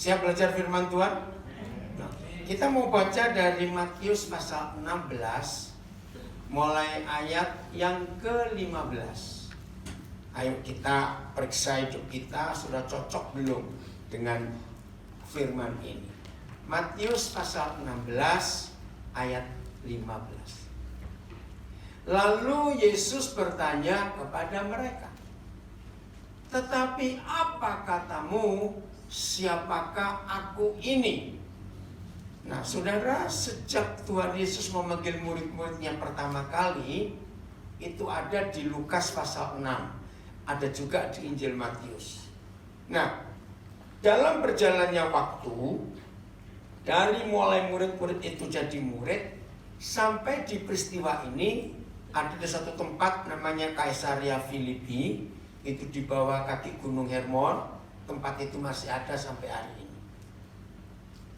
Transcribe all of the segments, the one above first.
Siap belajar firman Tuhan? Nah, kita mau baca dari Matius pasal 16 mulai ayat yang ke-15. Ayo kita periksa hidup kita sudah cocok belum dengan firman ini. Matius pasal 16 ayat 15. Lalu Yesus bertanya kepada mereka, "Tetapi apa katamu, siapakah aku ini?" Nah, saudara, sejak Tuhan Yesus memanggil murid-muridnya pertama kali, itu ada di Lukas pasal 6, ada juga di Injil Matius. Nah, dalam berjalannya waktu, dari mulai murid-murid itu jadi murid, sampai di peristiwa ini, ada di satu tempat namanya Kaisaria Filipi, itu di bawah kaki Gunung Hermon. Tempat itu masih ada sampai hari ini.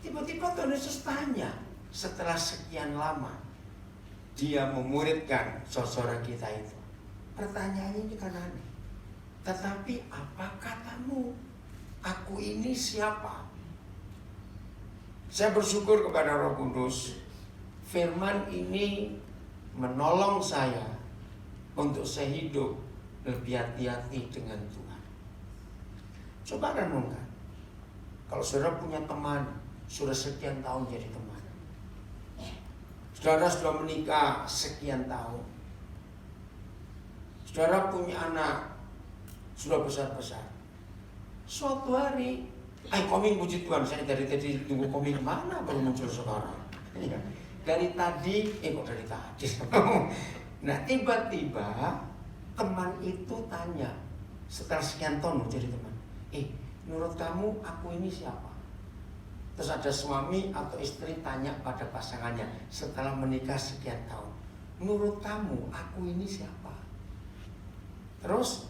Tiba-tiba Tuhan Yesus tanya, setelah sekian lama dia memuridkan saudara kita itu. Pertanyaannya ini kan aneh. Tetapi apa katamu? Aku ini siapa? Saya bersyukur kepada Roh Kudus. Firman ini menolong saya untuk saya hidup lebih hati-hati dengan Tuhan. Coba renungkan. Kalau saudara punya teman, sudah sekian tahun jadi teman. Saudara sudah menikah sekian tahun. Saudara punya anak, sudah besar-besar. Suatu hari, koming puji Tuhan, saya dari tadi tunggu koming mana baru muncul sekarang. Dari tadi, kok dari tadi. Nah, tiba-tiba teman itu tanya, setelah sekian tahun jadi teman, menurut kamu aku ini siapa? Terus ada suami atau istri tanya pada pasangannya setelah menikah sekian tahun, menurut kamu aku ini siapa? Terus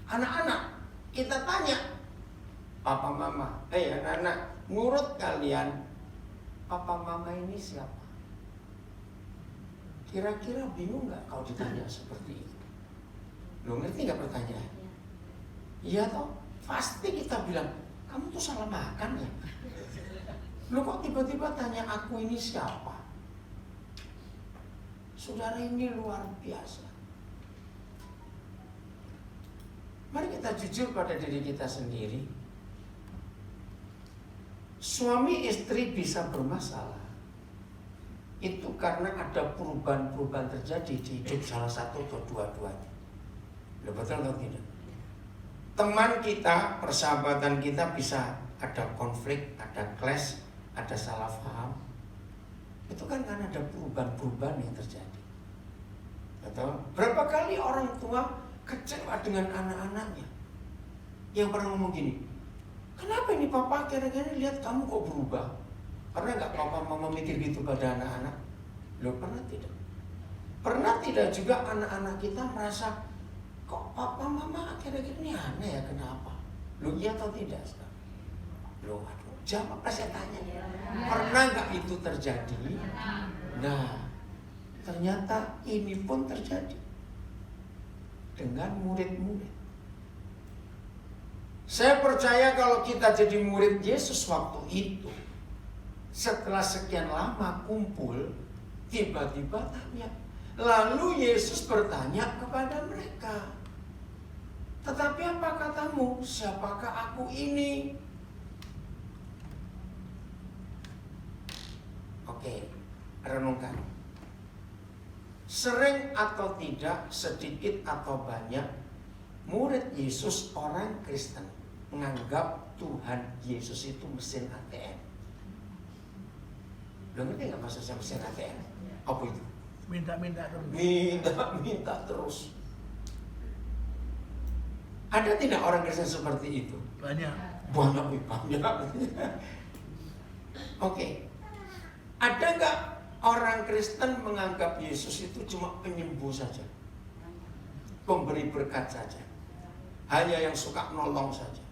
anak-anak kita tanya, papa mama, anak-anak, menurut kalian papa mama ini siapa? Kira-kira bingung gak kalau ditanya seperti itu? Lo ngerti gak pertanyaan? Iya toh? Pasti kita bilang, kamu tuh salah makan ya? Lo kok tiba-tiba tanya aku ini siapa? Saudara, ini luar biasa. Mari kita jujur pada diri kita sendiri. Suami istri bisa bermasalah, itu karena ada perubahan-perubahan terjadi di hidup salah satu atau dua-duanya. Betul atau tidak? Teman kita, persahabatan kita bisa ada konflik, ada clash, ada salah paham. Itu kan karena ada perubahan-perubahan yang terjadi. Betul? Berapa kali orang tua kecewa dengan anak-anaknya yang pernah ngomong gini, kenapa ini papa kira-kira lihat kamu kok berubah? Pernah nggak papa mama mikir gitu pada anak-anak? Lo pernah tidak? Pernah tidak juga anak-anak kita merasa, kok papa mama kira-kira ini aneh ya, kenapa? Lo iya atau tidak? Lo aduh, jawab apa saya tanya. Pernah nggak itu terjadi? Nah, ternyata ini pun terjadi dengan murid-murid. Saya percaya kalau kita jadi murid Yesus waktu itu, setelah sekian lama kumpul, tiba-tiba tanya. Lalu Yesus bertanya kepada mereka, "Tetapi apa katamu, siapakah aku ini?" Oke, renungkan. Sering atau tidak, sedikit atau banyak, murid Yesus orang Kristen menganggap Tuhan Yesus itu mesin ATM. Lo ngerti gak maksudnya mesin ATM? Apa itu? Minta-minta terus. Minta terus. Ada tidak orang Kristen seperti itu? Banyak. Banyak. Oke. Ada gak orang Kristen menganggap Yesus itu cuma penyembuh saja, pemberi berkat saja, hanya yang suka nolong saja?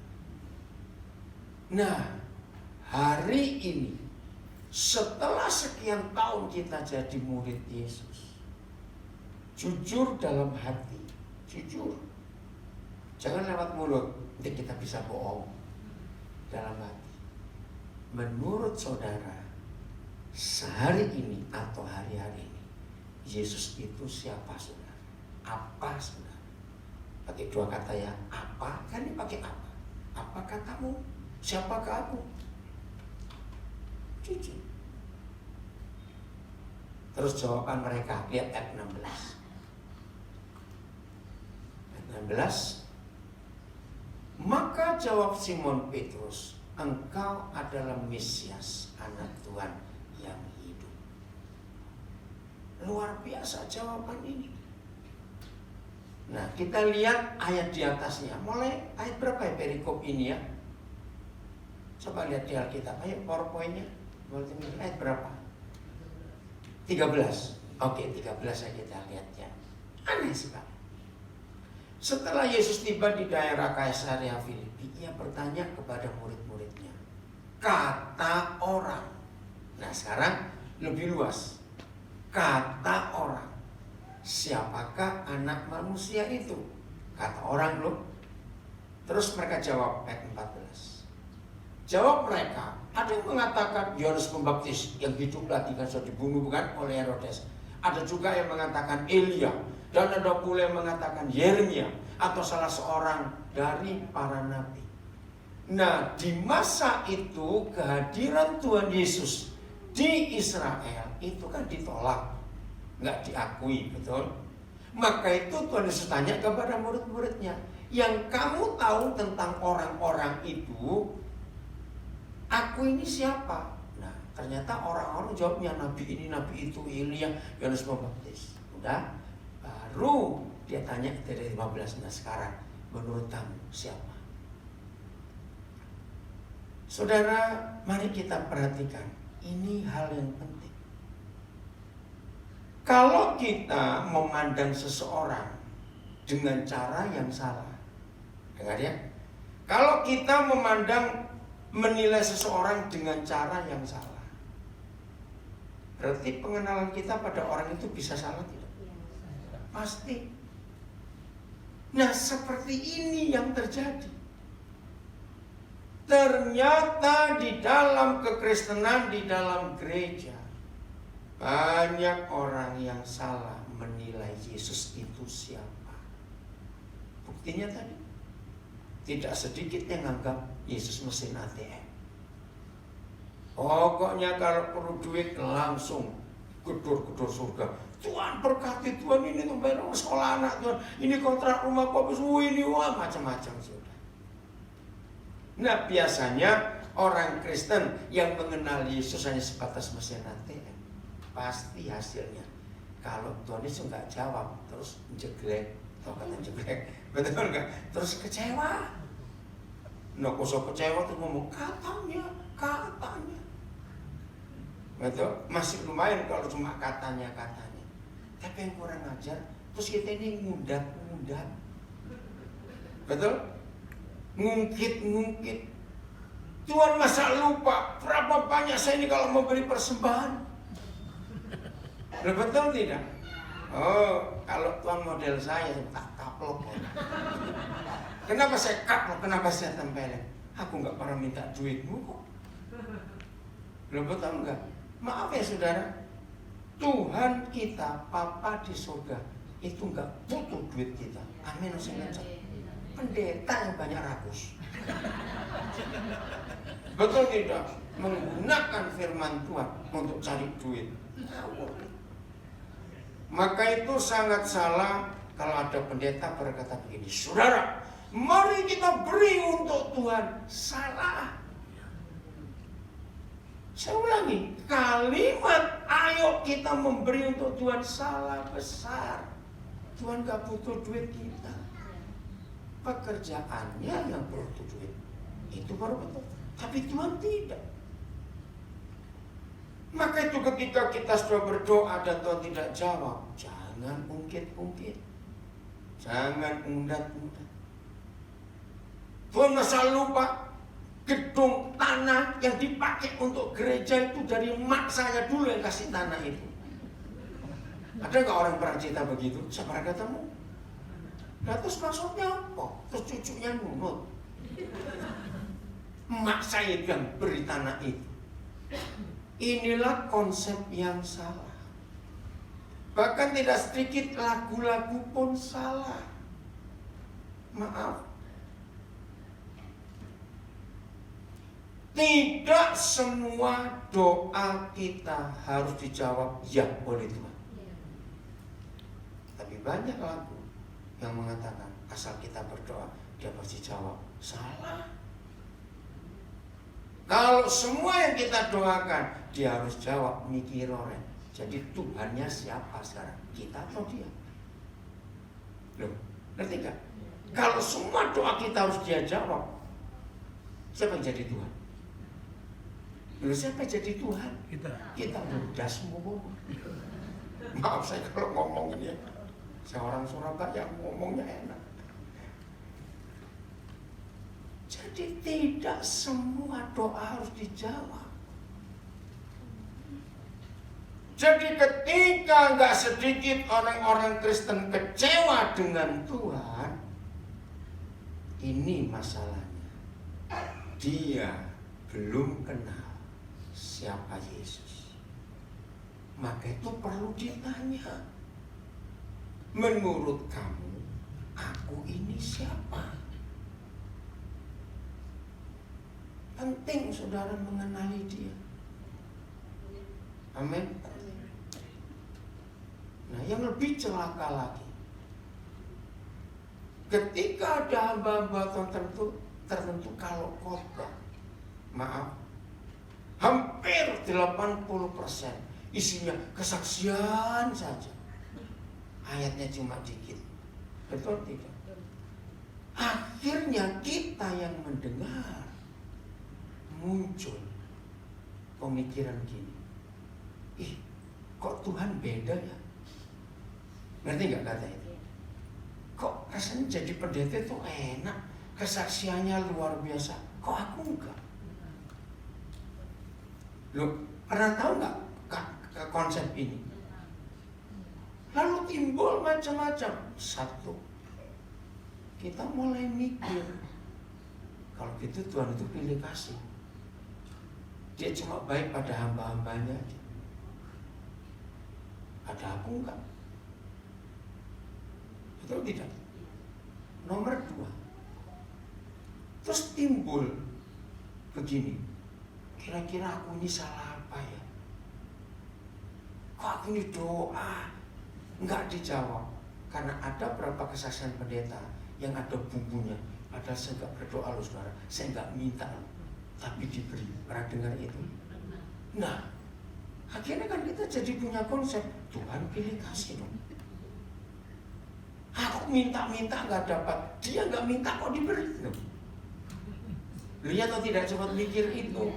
Nah, hari ini setelah sekian tahun kita jadi murid Yesus, jujur dalam hati, jujur, jangan lewat mulut, nanti kita bisa bohong dalam menurut saudara, sehari ini atau hari-hari ini, Yesus itu siapa saudara? Apa saudara? Pakai dua kata ya, apa? Kan ini pakai apa? Apa katamu? Siapakah aku? Jujur. Terus jawaban mereka, lihat ayat 16. Ayat 16. Maka jawab Simon Petrus, engkau adalah Mesias, anak Tuhan yang hidup. Luar biasa jawaban ini. Nah, kita lihat ayat di atasnya. Mulai ayat berapa ya perikop ini ya? Coba lihat di Alkitab. Ayo PowerPoint-nya. Ayat berapa? 13. Oke, 13 saja kita lihat ya. Aneh sekali. Setelah Yesus tiba di daerah Kaisarea Filipi, ia bertanya kepada murid-muridnya, kata orang. Nah, sekarang lebih luas. Kata orang, siapakah anak manusia itu? Kata orang loh. Terus mereka jawab ayat 14. Jawab mereka, ada yang mengatakan Yohanes Pembaptis yang hidup lagi kan sudah dibunuh bukan oleh Herodes. Ada juga yang mengatakan Elia, dan ada pula yang mengatakan Yeremia atau salah seorang dari para nabi. Nah, di masa itu kehadiran Tuhan Yesus di Israel itu kan ditolak, nggak diakui, betul? Maka itu Tuhan Yesus tanya kepada murid-muridnya, yang kamu tahu tentang orang-orang itu, aku ini siapa? Nah, ternyata orang-orang jawabnya nabi ini, nabi itu, Elia, Yohanes Pembaptis. Udah, baru dia tanya dari 15. Nah, sekarang menurut kamu siapa? Saudara, mari kita perhatikan. Ini hal yang penting. Kalau kita memandang seseorang dengan cara yang salah, dengar ya. Kalau kita menilai seseorang dengan cara yang salah, berarti pengenalan kita pada orang itu bisa salah tidak? Pasti. Nah, seperti ini yang terjadi. Ternyata di dalam kekristenan, di dalam gereja, banyak orang yang salah menilai Yesus itu siapa. Buktinya tadi, tidak sedikit yang anggap Yesus mesin ATM. Pokoknya kalau perlu duit langsung gedor-gedor surga. Tuhan berkati, Tuhan ini tuh bayar sekolah anak Tuhan, ini kontrak rumah kopis, ini wah macam-macam sudah. Nah, biasanya orang Kristen yang mengenal Yesus hanya sebatas mesin ATM, pasti hasilnya kalau Tuhan Yesus nggak jawab terus jeglek, atau kata jeglek, betul nggak? Terus kecewa. Nah, kosong kecewa tuh ngomong katanya, betul? Masih lumayan kalau cuma katanya. Tapi yang kurang ajar, terus kita ini ngundat, betul? Ngungkit. Tuhan masa lupa berapa banyak saya ini kalau memberi persembahan? Betul tidak? Oh, kalau Tuhan model saya tak kaplok. Kenapa saya kaplok? Kenapa saya tempelin? Aku nggak pernah minta duitmu kok. Betul enggak? Maaf ya saudara, Tuhan kita, Papa di surga, itu nggak butuh duit kita. Amin. Pendeta yang banyak rakus. Betul tidak? Menggunakan firman Tuhan untuk cari duit. Maka itu sangat salah kalau ada pendeta berkata begini, saudara, mari kita beri untuk Tuhan. Salah. Saya ulangi, kalimat ayo kita memberi untuk Tuhan salah besar. Tuhan gak butuh duit kita. Pekerjaannya yang butuh duit, itu baru betul. Tapi Tuhan tidak. Maka itu ketika kita sudah berdoa dan Tuhan tidak jawab, jangan ungkit-ungkit, jangan undat-undat. Tuhan masa lupa gedung tanah yang dipakai untuk gereja itu dari mak saya dulu yang kasih tanah itu. Ada nggak orang pernah cerita begitu? Saya pernah ketemu. Nah, terus maksudnya apa? Terus cucunya nunut. Emak saya yang beri tanah itu. Inilah konsep yang salah. Bahkan tidak sedikit lagu-lagu pun salah. Maaf. Tidak semua doa kita harus dijawab ya oleh Tuhan. Tapi banyak lagu yang mengatakan asal kita berdoa dia pasti jawab. Salah. Kalau semua yang kita doakan dia harus jawab mikiroren. Jadi Tuhannya siapa sekarang? Kita atau dia? Loh, ngerti gak? Kalau semua doa kita harus dia jawab, siapa yang jadi Tuhan? Loh, siapa yang jadi Tuhan? Kita mudah semua. Maaf saya kalau ngomong ini, saya orang Surabaya ngomongnya enak. Jadi tidak semua doa harus dijawab. Jadi ketika nggak sedikit orang-orang Kristen kecewa dengan Tuhan, ini masalahnya. Dia belum kenal siapa Yesus. Maka itu perlu ditanya. Menurut kamu, aku ini siapa? Penting saudara mengenali dia. Amin. Nah, yang lebih celaka lagi, ketika ada hamba-hamba tertentu kalau khotbah, maaf, hampir 80% isinya kesaksian saja. Ayatnya cuma dikit. Betul tidak? Akhirnya kita yang mendengar muncul pemikiran gini. Ih, kok Tuhan beda ya? Ngerti gak kata itu? Kok rasanya jadi pendeta itu enak, kesaksiannya luar biasa. Kok aku enggak? Loh, pernah tahu gak konsep ini? Lalu timbul macam-macam. Satu, kita mulai mikir, kalau gitu Tuhan itu pilih kasih. Dia cuma baik pada hamba-hambanya aja. Ada aku enggak? Betul tidak? Nomor 2, terus timbul begini, kira-kira aku ini salah apa ya? Kok aku ini doa enggak dijawab? Karena ada berapa kesaksian pendeta yang ada bumbunya. Padahal saya enggak berdoa loh saudara, saya enggak minta tapi diberi. Pernah dengar itu? Nah, akhirnya kan kita jadi punya konsep Tuhan pilih kasih dong. Aku minta-minta nggak dapat, dia nggak minta kok diberi. Lihat atau tidak cepat mikir itu,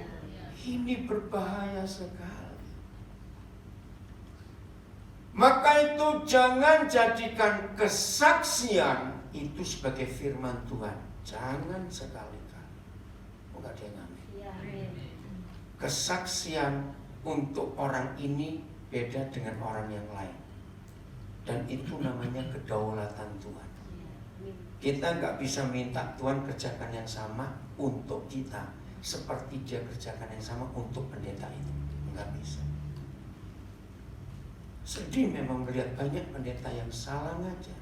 ini berbahaya sekali. Maka itu jangan jadikan kesaksian itu sebagai firman Tuhan. Jangan sekali-kali. Enggak dia ngamen. Kesaksian untuk orang ini beda dengan orang yang lain. Dan itu namanya kedaulatan Tuhan. Kita nggak bisa minta Tuhan kerjakan yang sama untuk kita seperti dia kerjakan yang sama untuk pendeta itu. Nggak bisa. Sedih memang melihat banyak pendeta yang salah ngajar.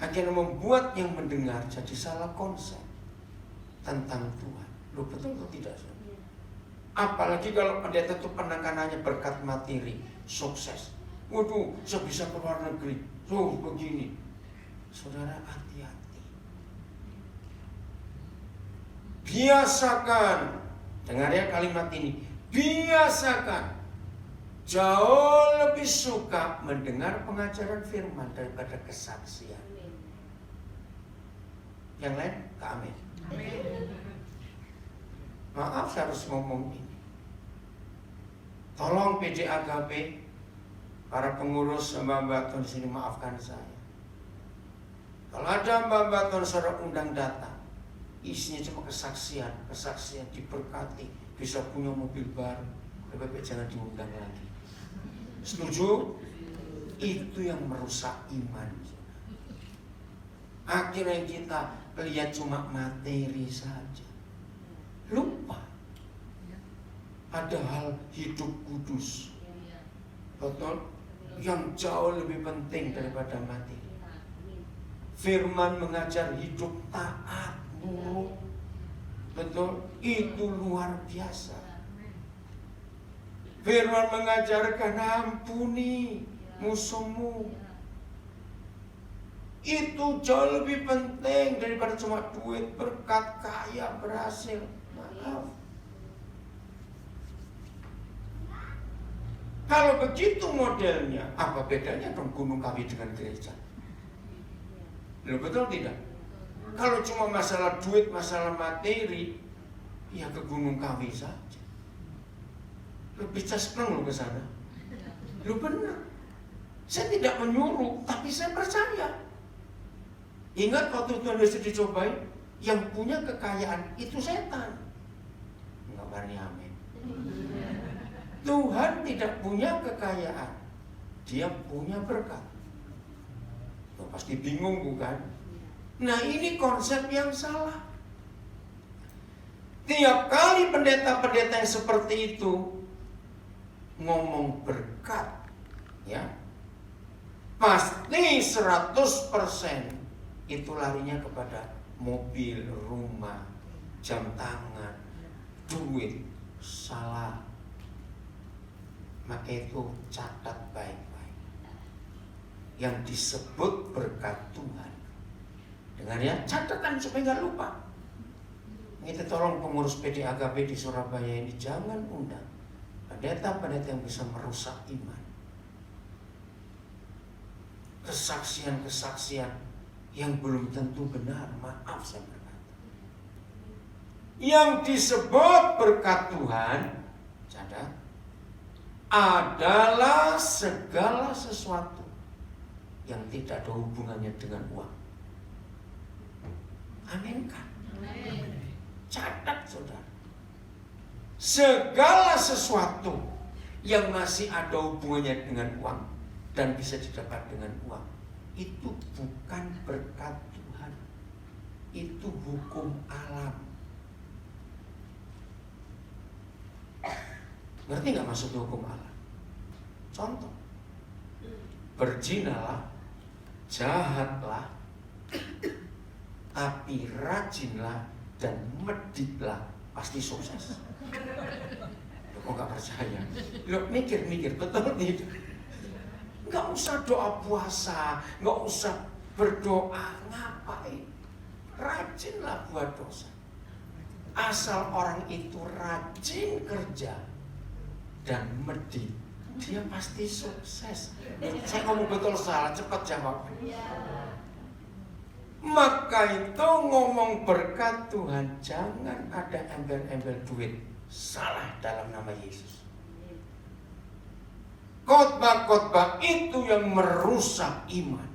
Akhirnya membuat yang mendengar jadi salah konsep tentang Tuhan. Loh, betul atau tidak? Apalagi kalau pendeta itu penekanannya berkat materi, sukses. Waduh, saya bisa ke luar negeri. Tuh begini. Saudara, hati-hati. Biasakan, dengar ya kalimat ini. Biasakan. Jauh lebih suka mendengar pengajaran firman daripada kesaksian. Yang lain, amin. Maaf saya harus ngomong ini. Tolong PDAKP, para pengurus Mbak Ton di sini maafkan saya. Kalau ada Mbak Ton saudara undang datang, isinya cuma kesaksian diberkati, bisa punya mobil baru, lebih baik jangan diundang lagi. Setuju? Itu yang merusak iman. Akhirnya kita lihat cuma materi saja. Padahal hidup kudus, betul, yang jauh lebih penting daripada mati. Firman mengajar hidup taat, nurut, betul, itu luar biasa. Firman mengajarkan ampuni musuhmu. Itu jauh lebih penting daripada cuma duit, berkat, kaya, berhasil. Maaf. Kalau begitu modelnya, apa bedanya dong Gunung Kawi dengan gereja? Loh, betul tidak? Kalau cuma masalah duit, masalah materi, ya ke Gunung Kawi saja. Lo bisa senang lo ke sana. Lo benar. Saya tidak menyuruh, tapi saya percaya. Ingat waktu Tuhan Yesus dicobai, yang punya kekayaan itu setan. Enggak berani amin. Tuhan tidak punya kekayaan, Dia punya berkat. Lo pasti bingung bukan? Nah, ini konsep yang salah. Tiap kali pendeta-pendeta yang seperti itu ngomong berkat, ya, pasti 100% itu larinya kepada mobil, rumah, jam tangan, duit. Salah. Maka itu catat baik-baik. Yang disebut berkat Tuhan, dengar ya, catatkan supaya nggak lupa. Kita tolong pengurus PDAKB di Surabaya ini jangan undang pendeta-pendeta yang bisa merusak iman. Kesaksian-kesaksian yang belum tentu benar, maaf saya berkata. Yang disebut berkat Tuhan, catat, adalah segala sesuatu yang tidak ada hubungannya dengan uang. Amin kan? Catat saudara. Segala sesuatu yang masih ada hubungannya dengan uang dan bisa didapat dengan uang, itu bukan berkat Tuhan. Itu hukum alam. Ngerti gak maksud hukum alam? Contoh, berzinalah, jahatlah, tapi rajinlah dan meditlah, pasti sukses. Loh, kok gak percaya? Loh, mikir-mikir, betul tidak? Gak usah doa puasa, gak usah berdoa, ngapain? Rajinlah buat dosa. Asal orang itu rajin kerja dan medit, dia pasti sukses. Saya ngomong betul salah, cepat jawab. Maka itu ngomong berkat Tuhan, jangan ada embel-embel duit. Salah dalam nama Yesus. Khotbah-khotbah itu yang merusak iman,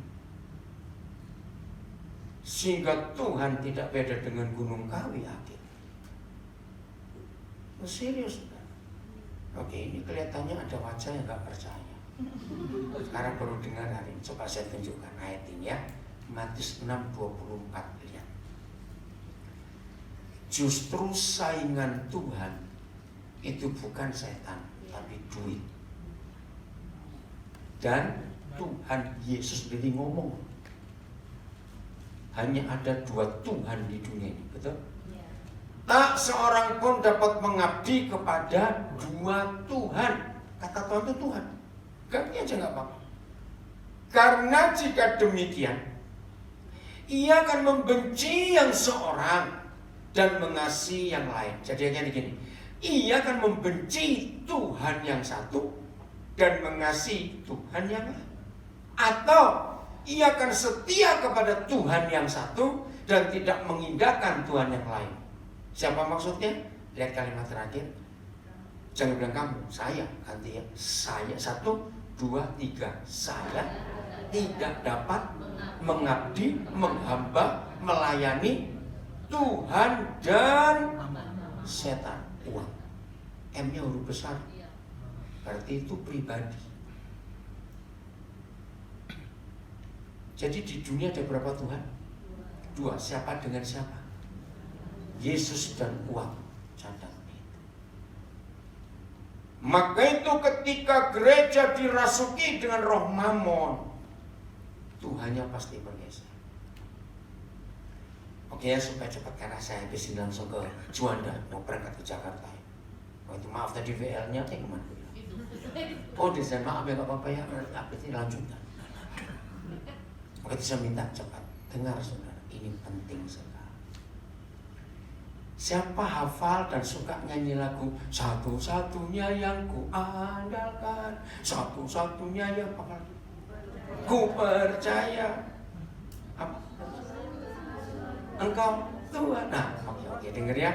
sehingga Tuhan tidak beda dengan Gunung Kawi akhirnya. Serius. Oke, ini kelihatannya ada wajah yang gak percaya. Sekarang baru dengar hari ini. Coba saya tunjukkan ayat ini ya. Matius 6:24, lihat. Justru saingan Tuhan itu bukan setan, tapi duit. Dan Tuhan Yesus sendiri ngomong, hanya ada 2 Tuhan di dunia ini, betul? Tak seorang pun dapat mengabdi kepada 2 Tuhan. Kata Tuhan itu Tuhan. Ganti aja gak apa-apa. Karena jika demikian, ia akan membenci yang seorang dan mengasihi yang lain. Jadi hanya begini, ia akan membenci Tuhan yang satu dan mengasihi Tuhan yang lain. Atau ia akan setia kepada Tuhan yang satu dan tidak mengindahkan Tuhan yang lain. Siapa maksudnya? Lihat kalimat terakhir. Jangan bilang kamu, saya. Ganti ya. Saya, 1, 2, 3. Saya tidak dapat mengabdi, menghamba, melayani Tuhan dan setan. Uang. M-nya huruf besar. Berarti itu pribadi. Jadi di dunia ada berapa Tuhan? 2. Siapa dengan siapa? Yesus dan uang. Catat itu. Maka itu ketika gereja dirasuki dengan roh mamon, Tuhannya pasti bergeser. Oke ya, supaya cepat karena saya habis langsung ke Juanda, mau berangkat ke Jakarta. Oh itu maaf tadi VL-nya kemana? Oh desain maaf ya, gak apa-apa ya, habis ini lanjutkan. Maka itu saya minta cepat. Dengar saudara, ini penting sekali. Siapa hafal dan suka nyanyi lagu satu-satunya yang ku andalkan, satu-satunya yang ku percaya, apa? Engkau Tuhan. Nah, oke, denger ya.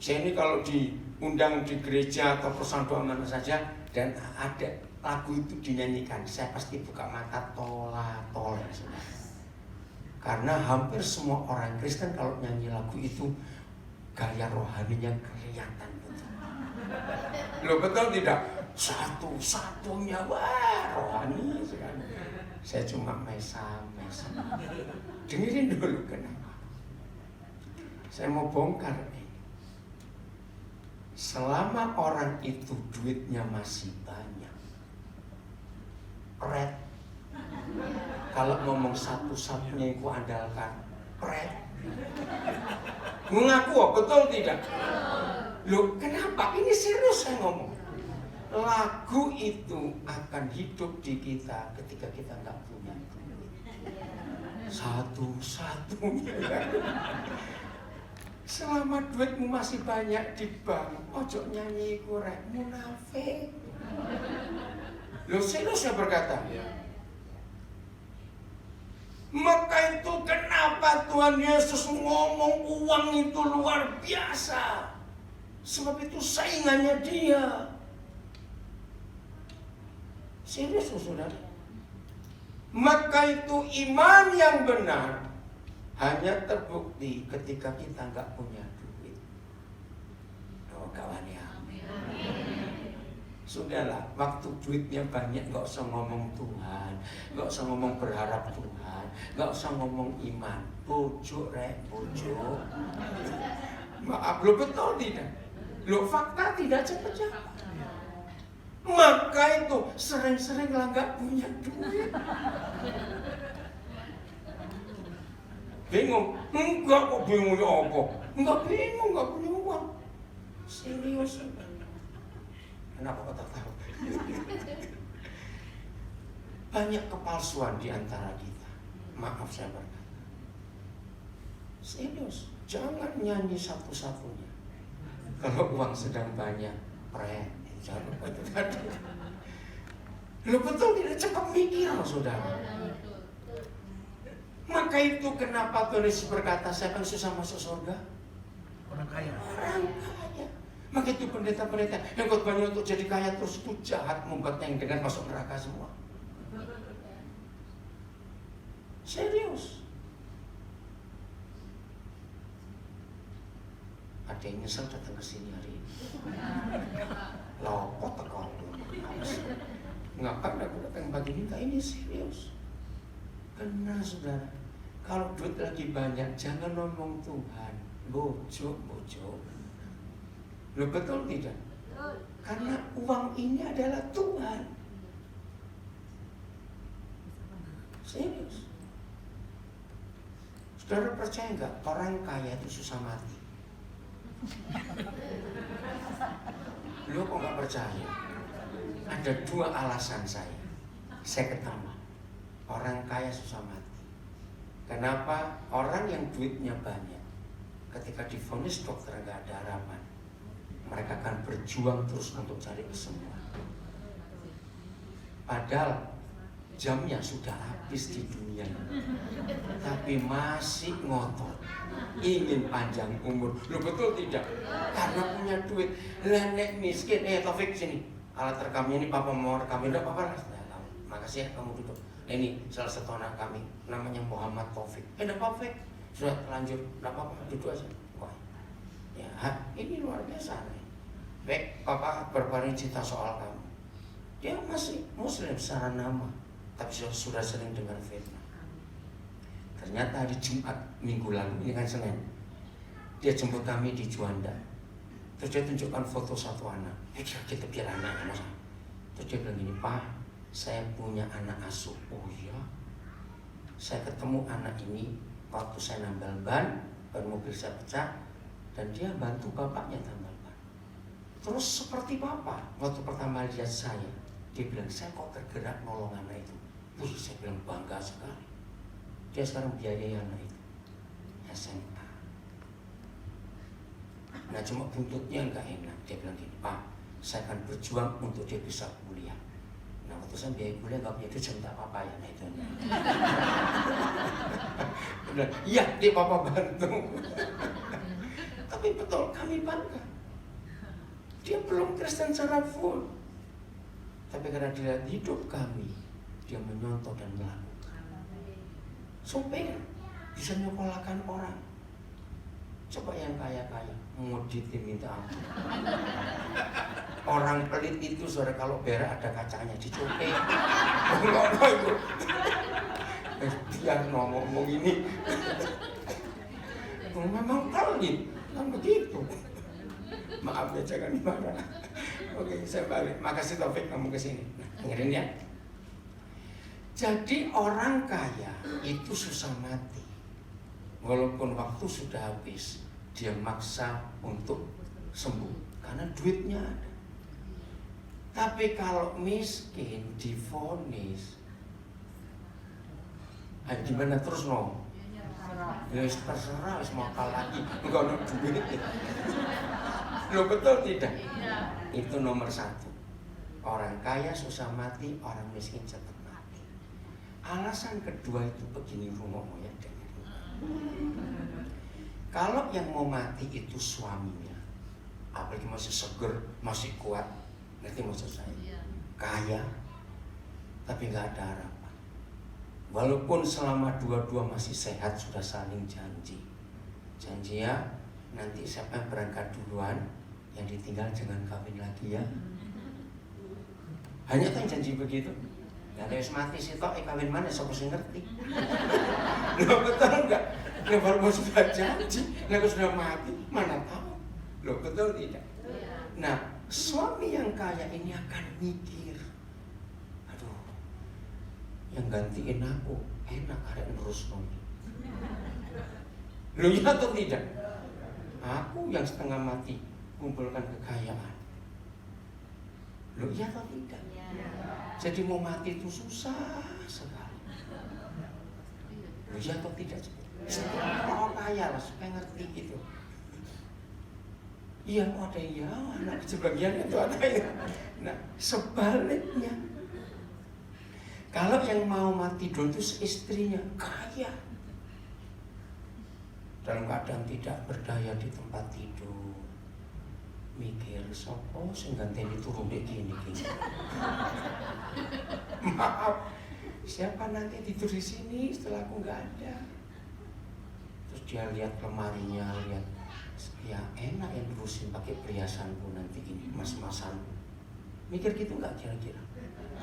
Saya ini kalau diundang di gereja atau persaudaraan mana saja dan ada lagu itu dinyanyikan, saya pasti buka mata tola-tola. Karena hampir semua orang Kristen kalau nyanyi lagu itu gaya rohaninya kelihatan betul. Loh betul tidak? Satu-satunya wah rohani sekali. Saya cuma mesam. Dengerin dulu kenapa. Saya mau bongkar ini. Selama orang itu duitnya masih banyak, pret. Kalau ngomong satu-satunya yang ku andalkan, pret. Mengaku betul tidak? Loh kenapa? Ini serius saya ngomong. Lagu itu akan hidup di kita ketika kita nggak punya duit. Satu-satunya. Selama duitmu masih banyak di bank, ojo nyanyi kurek munafik. Loh serius saya berkata. Maka itu kenapa Tuhan Yesus ngomong uang itu luar biasa. Sebab itu saingannya dia. Serius saudara. Maka itu iman yang benar hanya terbukti ketika kita nggak punya duit. Oh kawan ya. Sudahlah, waktu duitnya banyak nggak usah ngomong Tuhan, nggak usah ngomong berharap Tuhan, nggak usah ngomong iman. Bujuk bujuk. Maaf, lo betul tidak? Lo fakta tidak cepat-cepat. Maka itu sering-sering lah nggak punya duit. Bingung? Enggak kok bingungnya apa? Enggak bingung, nggak punya uang. Serius. Kenapa kau tak tahu? Banyak kepalsuan di antara kita. Maaf saya berkata. Serius, jangan nyanyi satu-satunya. Kalau uang sedang banyak, pret. Jangan lupa itu tadi. Lo betul tidak cepat mikir, saudara. Maka itu kenapa Tuhan Yesus berkata, saya akan susah masuk surga? Orang kaya. Orang kaya. Maka itu pendeta-pendeta yang khotbahnya untuk jadi kaya terus itu jahat, membuatnya yang dengan masuk neraka semua. Serius. Ada yang nyesel datang ke sini hari ini. Lopot tekor. Ngapain aku datang pagi ini serius. Benar saudara. Kalau duit lagi banyak jangan ngomong Tuhan. Bojok. Loh betul tidak? Karena uang ini adalah Tuhan. Serius. Saudara percaya nggak orang kaya itu susah mati? Lo kok nggak percaya? Ada dua alasan saya ketemu orang kaya susah mati. Kenapa? Orang yang duitnya banyak ketika divonis dokter nggak ada harapan, mereka akan berjuang terus untuk cari kesembuhan. Padahal jamnya sudah habis di dunia ini, tapi masih ngotot, ingin panjang umur. Lo betul tidak? Karena punya duit. Nek miskin, Taufik sini. Alat rekamnya ini papa mau rekamin, enggak apa-apa. Makasih ya kamu duduk. Ini salah satu anak kami, namanya Muhammad Taufik. Enggak apa-apa, sudah lanjut, enggak apa-apa, duduk aja. Wah, ya ini luar biasa nih. Baik, papa berpaling cerita soal kamu. Dia masih Muslim secara nama, tapi sudah sering dengar firman. Ternyata hari Jumat minggu lalu, ini kan Senin, dia jemput kami di Juanda. Terus dia tunjukkan foto satu anak. Kita biar anaknya Mas. Terus dia bilang gini, Pak, saya punya anak asuh. Oh iya. Saya ketemu anak ini waktu saya nambal ban mobil saya pecah, dan dia bantu bapaknya tambal ban. Terus seperti bapak waktu pertama lihat saya, dia bilang saya kok tergerak nolong anak itu. Terus saya bilang bangga sekali. Dia sekarang biayai anak itu SMA. Nah cuma buntutnya nggak enak. Dia bilang gini, Pak, saya akan berjuang untuk dia bisa kuliah. Nah waktu saya biaya kuliah nggak punya duit, saya minta papa ya. Nah itu. Iya, dia papa bantu. Tapi betul, kami bangga. Dia belum Kristen secara full, tapi karena dia lihat hidup kami, dia menyontoh dan melakukan. Supaya bisa nyekolahkan orang. Coba yang kaya-kaya ngudit minta ampun. Orang pelit itu saudara, kalau berak ada kacanya dicopet. Ngono itu. Biar ngomong ini. Memang pelit, kan begitu. Maaf ya, jangan marah. Oke, saya balik. Makasih Taufik kamu kesini. Nah, dengerin ya. Jadi orang kaya itu susah mati. Walaupun waktu sudah habis, dia maksa untuk sembuh karena duitnya ada. Tapi kalau miskin divonis, gimana terus no? Ya terserah, mau kalah lagi, enggak ada duit. Lo betul tidak? Itu nomor satu. Orang kaya susah mati, orang miskin cepat mati. Alasan kedua itu begini, rumahmu ya. Kalau yang mau mati itu suaminya, apalagi masih seger, masih kuat, nanti maksud saya, kaya, tapi nggak ada harapan. Walaupun selama dua-dua masih sehat, sudah saling janji ya, nanti siapa yang berangkat duluan, yang ditinggal jangan kawin lagi ya. Hanya kan janji begitu. Ya harus mati sih toh, kawin mana siapa sih ngerti? Lo betul enggak? Lo baru sudah janji, lo sudah mati, mana tahu? Lo betul tidak? Nah, suami yang kaya ini akan mikir, aduh, yang gantiin aku enak ada terus noni. Lo ya atau tidak? Aku yang setengah mati kumpulkan kekayaan. Lo ya atau tidak? Jadi mau mati itu susah sekali. Lo ya atau tidak? Orang kaya lah supaya ngerti gitu. Iya, ada ya, anak sebagian itu ada ya. Nah, sebaliknya, kalau yang mau mati dulu itu istrinya kaya, dalam keadaan tidak berdaya di tempat tidur, mikir sopo sing ganteni turun dek gini. Maaf, siapa nanti tidur di sini setelah aku nggak ada? Terus dia lihat lemarinya, lihat, ya enak yang diurusin pakai perhiasanku nanti ini, mas-masanku. Mikir gitu nggak kira-kira?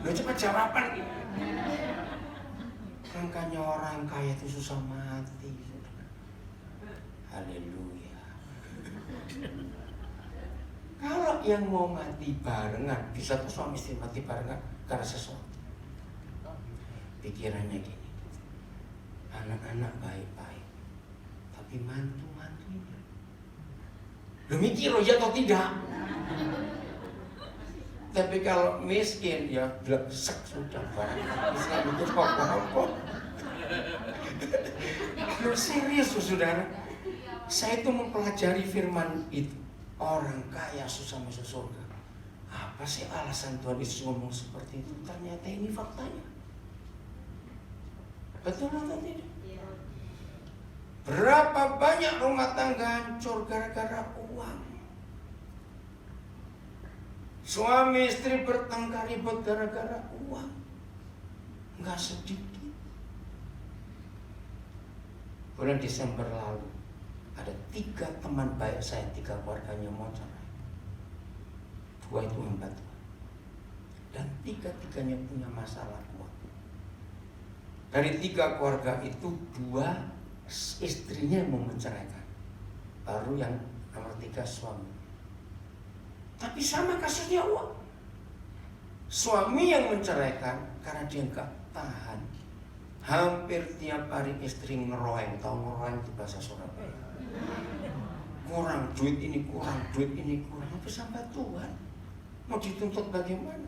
Lo cepat jawaban gitu. Makanya orang kaya itu susah mati. Haleluya. Kalau yang mau mati barengan, bisa tuh suami istri mati barengan karena sesuatu. Pikirannya gini, anak-anak baik-baik, tapi mantu-mantunya. Lo mikir lo ya atau tidak? Tapi kalau miskin ya bleksek sudah barang. Bisa mikir apa-apa. Lo serius saudara? Saya itu mempelajari firman itu. Orang kaya susah masuk surga. Apa sih alasan Tuhan Yesus ngomong seperti itu? Ternyata ini faktanya. Betul atau tidak? Berapa banyak rumah tangga hancur gara-gara uang. Suami istri bertengkar ribut gara-gara uang. Enggak sedikit. Bulan Desember lalu ada 3 teman baik saya, 3 keluarganya mau cerai. 2 itu hamba Tuhan. Dan 3-tiganya punya masalah kuat. Dari 3 keluarga itu 2 istrinya yang mau menceraikan. Baru yang nomor 3 suami. Tapi sama kasusnya uang. Suami yang menceraikan karena dia nggak tahan. Hampir tiap hari istri ngeroeng. Tahu ngeroeng itu bahasa Surabaya. Kurang duit ini, kurang duit ini, kurang. Tapi sampai Tuhan mau dituntut bagaimana?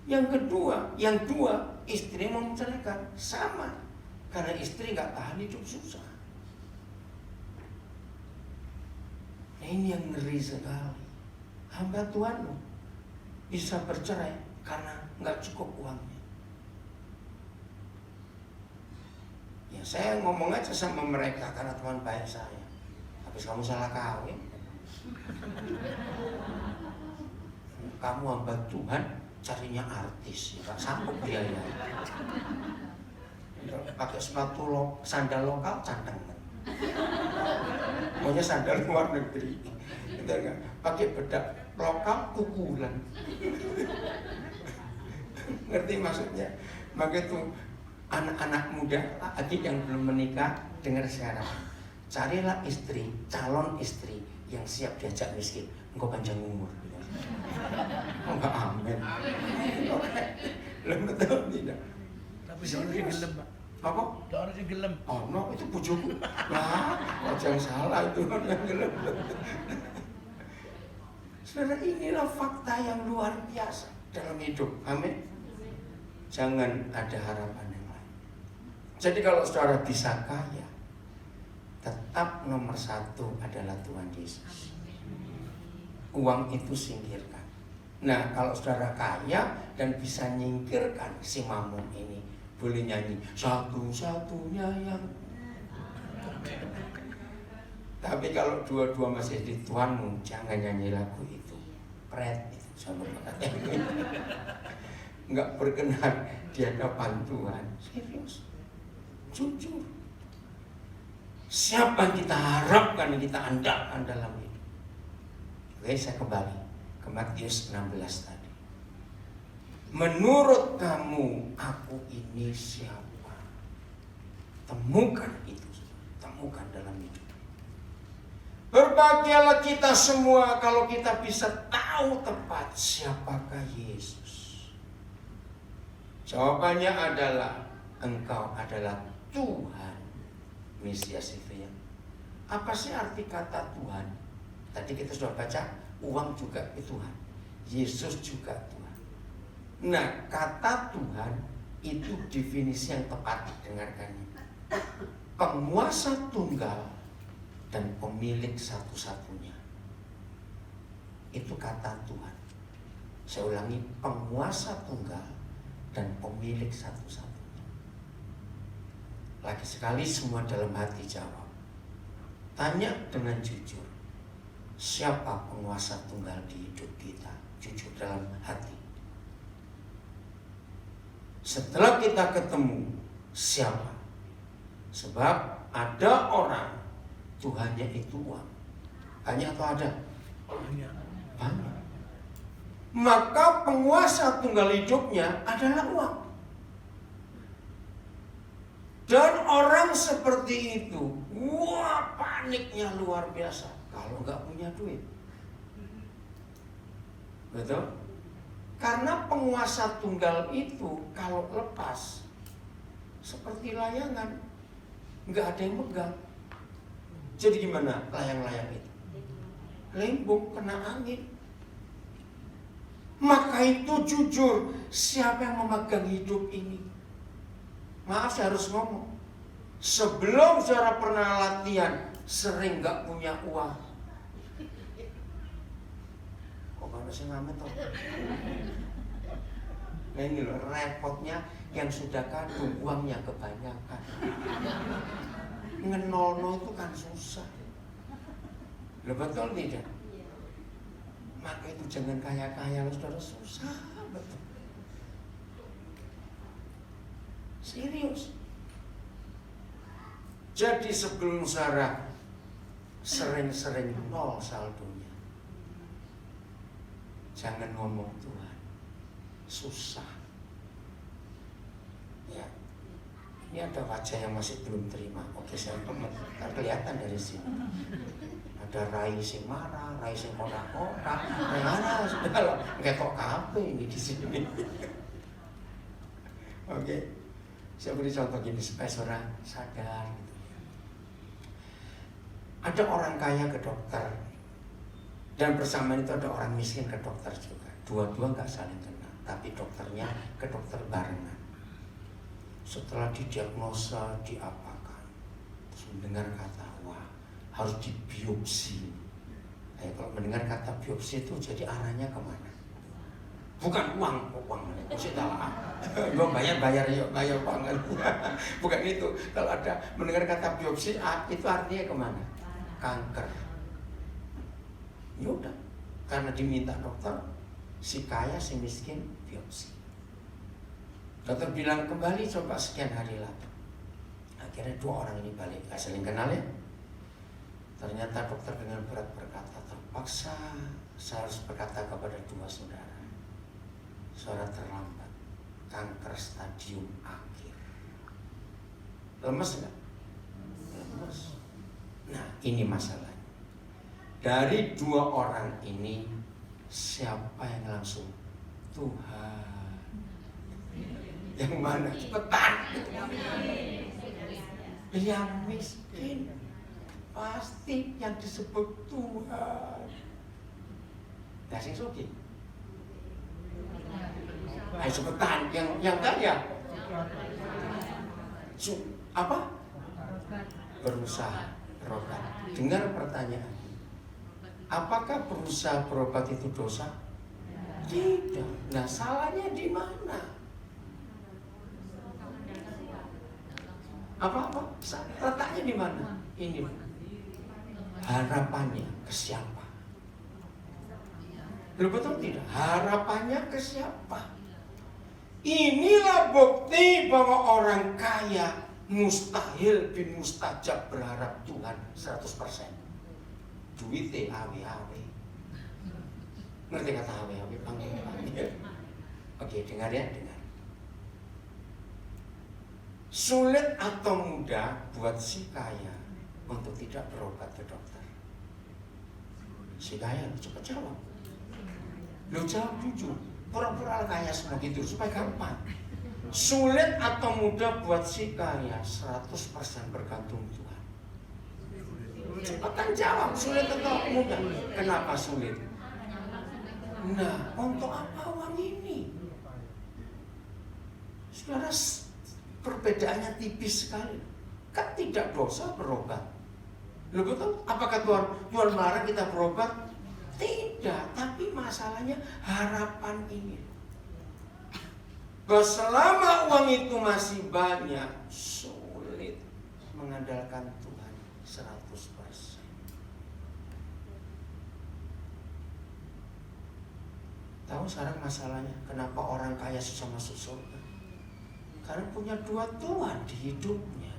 Yang dua, istri mau menceraikan sama. Karena istri nggak tahan hidup susah. Nah, ini yang ngeri sekali. Hamba Tuhan bisa bercerai karena nggak cukup uangnya. Ya saya ngomong aja sama mereka karena Tuhan baik saya. Habis kamu salah kawin, kamu hamba Tuhan carinya artis, nggak sanggup biaya. Pakai sandal lokal canteng. Maunya sandal luar negeri. Pakai bedak lokal kukulan. Ngerti maksudnya? Maka itu anak-anak muda lagi yang belum menikah, dengar sekarang. Carilah istri, calon istri yang siap diajak miskin. Engkau panjang umur. Enggak, amin. Oke. Betul tidak? Tapi jangan gelem, Pak. Apa? Jangan gelem. Oh no, itu bojoku. Lah, kok jangan salah itu yang gelem. Saudara, inilah fakta yang luar biasa dalam hidup. Amin. Jangan ada harapan yang lain. Jadi kalau saudara bisa kaya, tetap nomor satu adalah Tuhan Yesus. Uang itu singkirkan. Nah, kalau saudara kaya dan bisa nyingkirkan si Mamun ini, boleh nyanyi satu-satunya yang. Tapi kalau dua-dua masih di Tuhanmu, jangan nyanyi lagu itu. Pret itu sama berkata. Nggak berkenan di hadapan Tuhan. Serius. Jujur. Siapa yang kita harapkan, yang kita andalkan dalam hidup. Oke, saya kembali ke Matius 16 tadi. Menurut kamu, aku ini siapa? Temukan itu. Temukan dalam hidup. Berbahagialah kita semua kalau kita bisa tahu tepat siapakah Yesus. Jawabannya adalah Engkau adalah Tuhan. Mesias itu ya. Apa sih arti kata Tuhan? Tadi kita sudah baca, uang juga Tuhan, Yesus juga Tuhan. Nah, kata Tuhan itu definisi yang tepat, dengarkannya. Penguasa tunggal dan pemilik satu-satunya. Itu kata Tuhan. Saya ulangi, penguasa tunggal dan pemilik satu-satunya. Lagi sekali semua dalam hati jawab. Tanya dengan jujur. Siapa penguasa tunggal di hidup kita? Jujur dalam hati. Setelah kita ketemu, siapa? Sebab ada orang Tuhannya itu uang. Banyak atau ada? Banyak. Banyak. Maka penguasa tunggal hidupnya adalah uang. Dan orang seperti itu, wah, paniknya luar biasa kalau nggak punya duit. Betul? Karena penguasa tunggal itu kalau lepas seperti layangan, nggak ada yang megang. Jadi gimana layang-layang itu? Lembung, kena angin. Maka itu jujur, siapa yang memegang hidup ini? Maaf, saya harus ngomong. Sebelum saudara pernah latihan, sering gak punya uang. Kok mana sih ngamet toh? Nah ini loh, repotnya yang sudah kadung uangnya kebanyakan. Ngenol itu kan susah. Loh, betul tidak? Maka itu jangan kaya-kaya, saudara, susah betul. Serius. Jadi sebelum saudara sering-sering nol saldonya, jangan ngomong Tuhan, susah. Ya, ini ada wajah yang masih belum terima. Oke, saya kelihatan dari sini. Ada Ada rai sing marah, rai sing kotak-kotak, mana sudah ngetok kape ini di sini. Oke, saya beri contoh gini supaya saudara sadar. Gitu. Ada orang kaya ke dokter, dan bersamaan itu ada orang miskin ke dokter juga. Dua-dua nggak saling kenal, tapi dokternya ke dokter barengan. Setelah didiagnosa, diapakan, terus mendengar kata, wah harus dibiopsi. Kalau mendengar kata biopsi itu jadi arahnya kemana? Bukan uang mesti salah. Lo bayar uang. Bukan itu. Kalau ada mendengar kata biopsi, itu artinya kemana? Kanker. Ya udah, karena diminta dokter, si kaya si miskin biopsi. Dokter bilang kembali coba sekian hari lagi. Akhirnya dua orang ini balik, gak saling kenal ya. Ternyata dokter dengan berat berkata, terpaksa saya harus berkata kepada dua saudara, saudara terlambat, kanker stadium akhir. Lemes nggak? Lemes. Nah ini masalahnya. Dari dua orang ini, siapa yang langsung? Tuhan. Yang mana? Cepetan. Yang miskin pasti yang disebut Tuhan. Nah, sing sugih. Ayo cepetan, yang kaya. Apa? Berusaha berobat. Dengar pertanyaan. Apakah berusaha berobat itu dosa? Tidak. Nah, salahnya di mana? Apa? Letaknya di mana? Ini. Harapannya ke siapa? Lu betul tidak? Harapannya ke siapa? Inilah bukti bahwa orang kaya mustahil bin mustajab berharap Tuhan 100%. Duitnya awe-awe. Ngerti kata awe-awe? Panggil. Oke, dengar ya, dengar. Sulit atau mudah buat si kaya untuk tidak berobat ke dokter? Si kaya cepat jawab. Lu jawab jujur. Pura-pura kaya semua gitu supaya gampang. Sulit atau mudah buat si kaya 100% bergantung Tuhan? Cepetan jawab. Sulit atau mudah? Kenapa sulit? Nah, untuk apa uang ini? Saudara, perbedaannya tipis sekali. Kan tidak dosa berobat. Lu betul? Apakah Tuhan melarang kita berobat? Tidak, tapi masalahnya harapan ini. Bahwa selama uang itu masih banyak, sulit mengandalkan Tuhan 100%. Tahu sekarang masalahnya, kenapa orang kaya susah masuk surga? Karena punya dua Tuhan di hidupnya.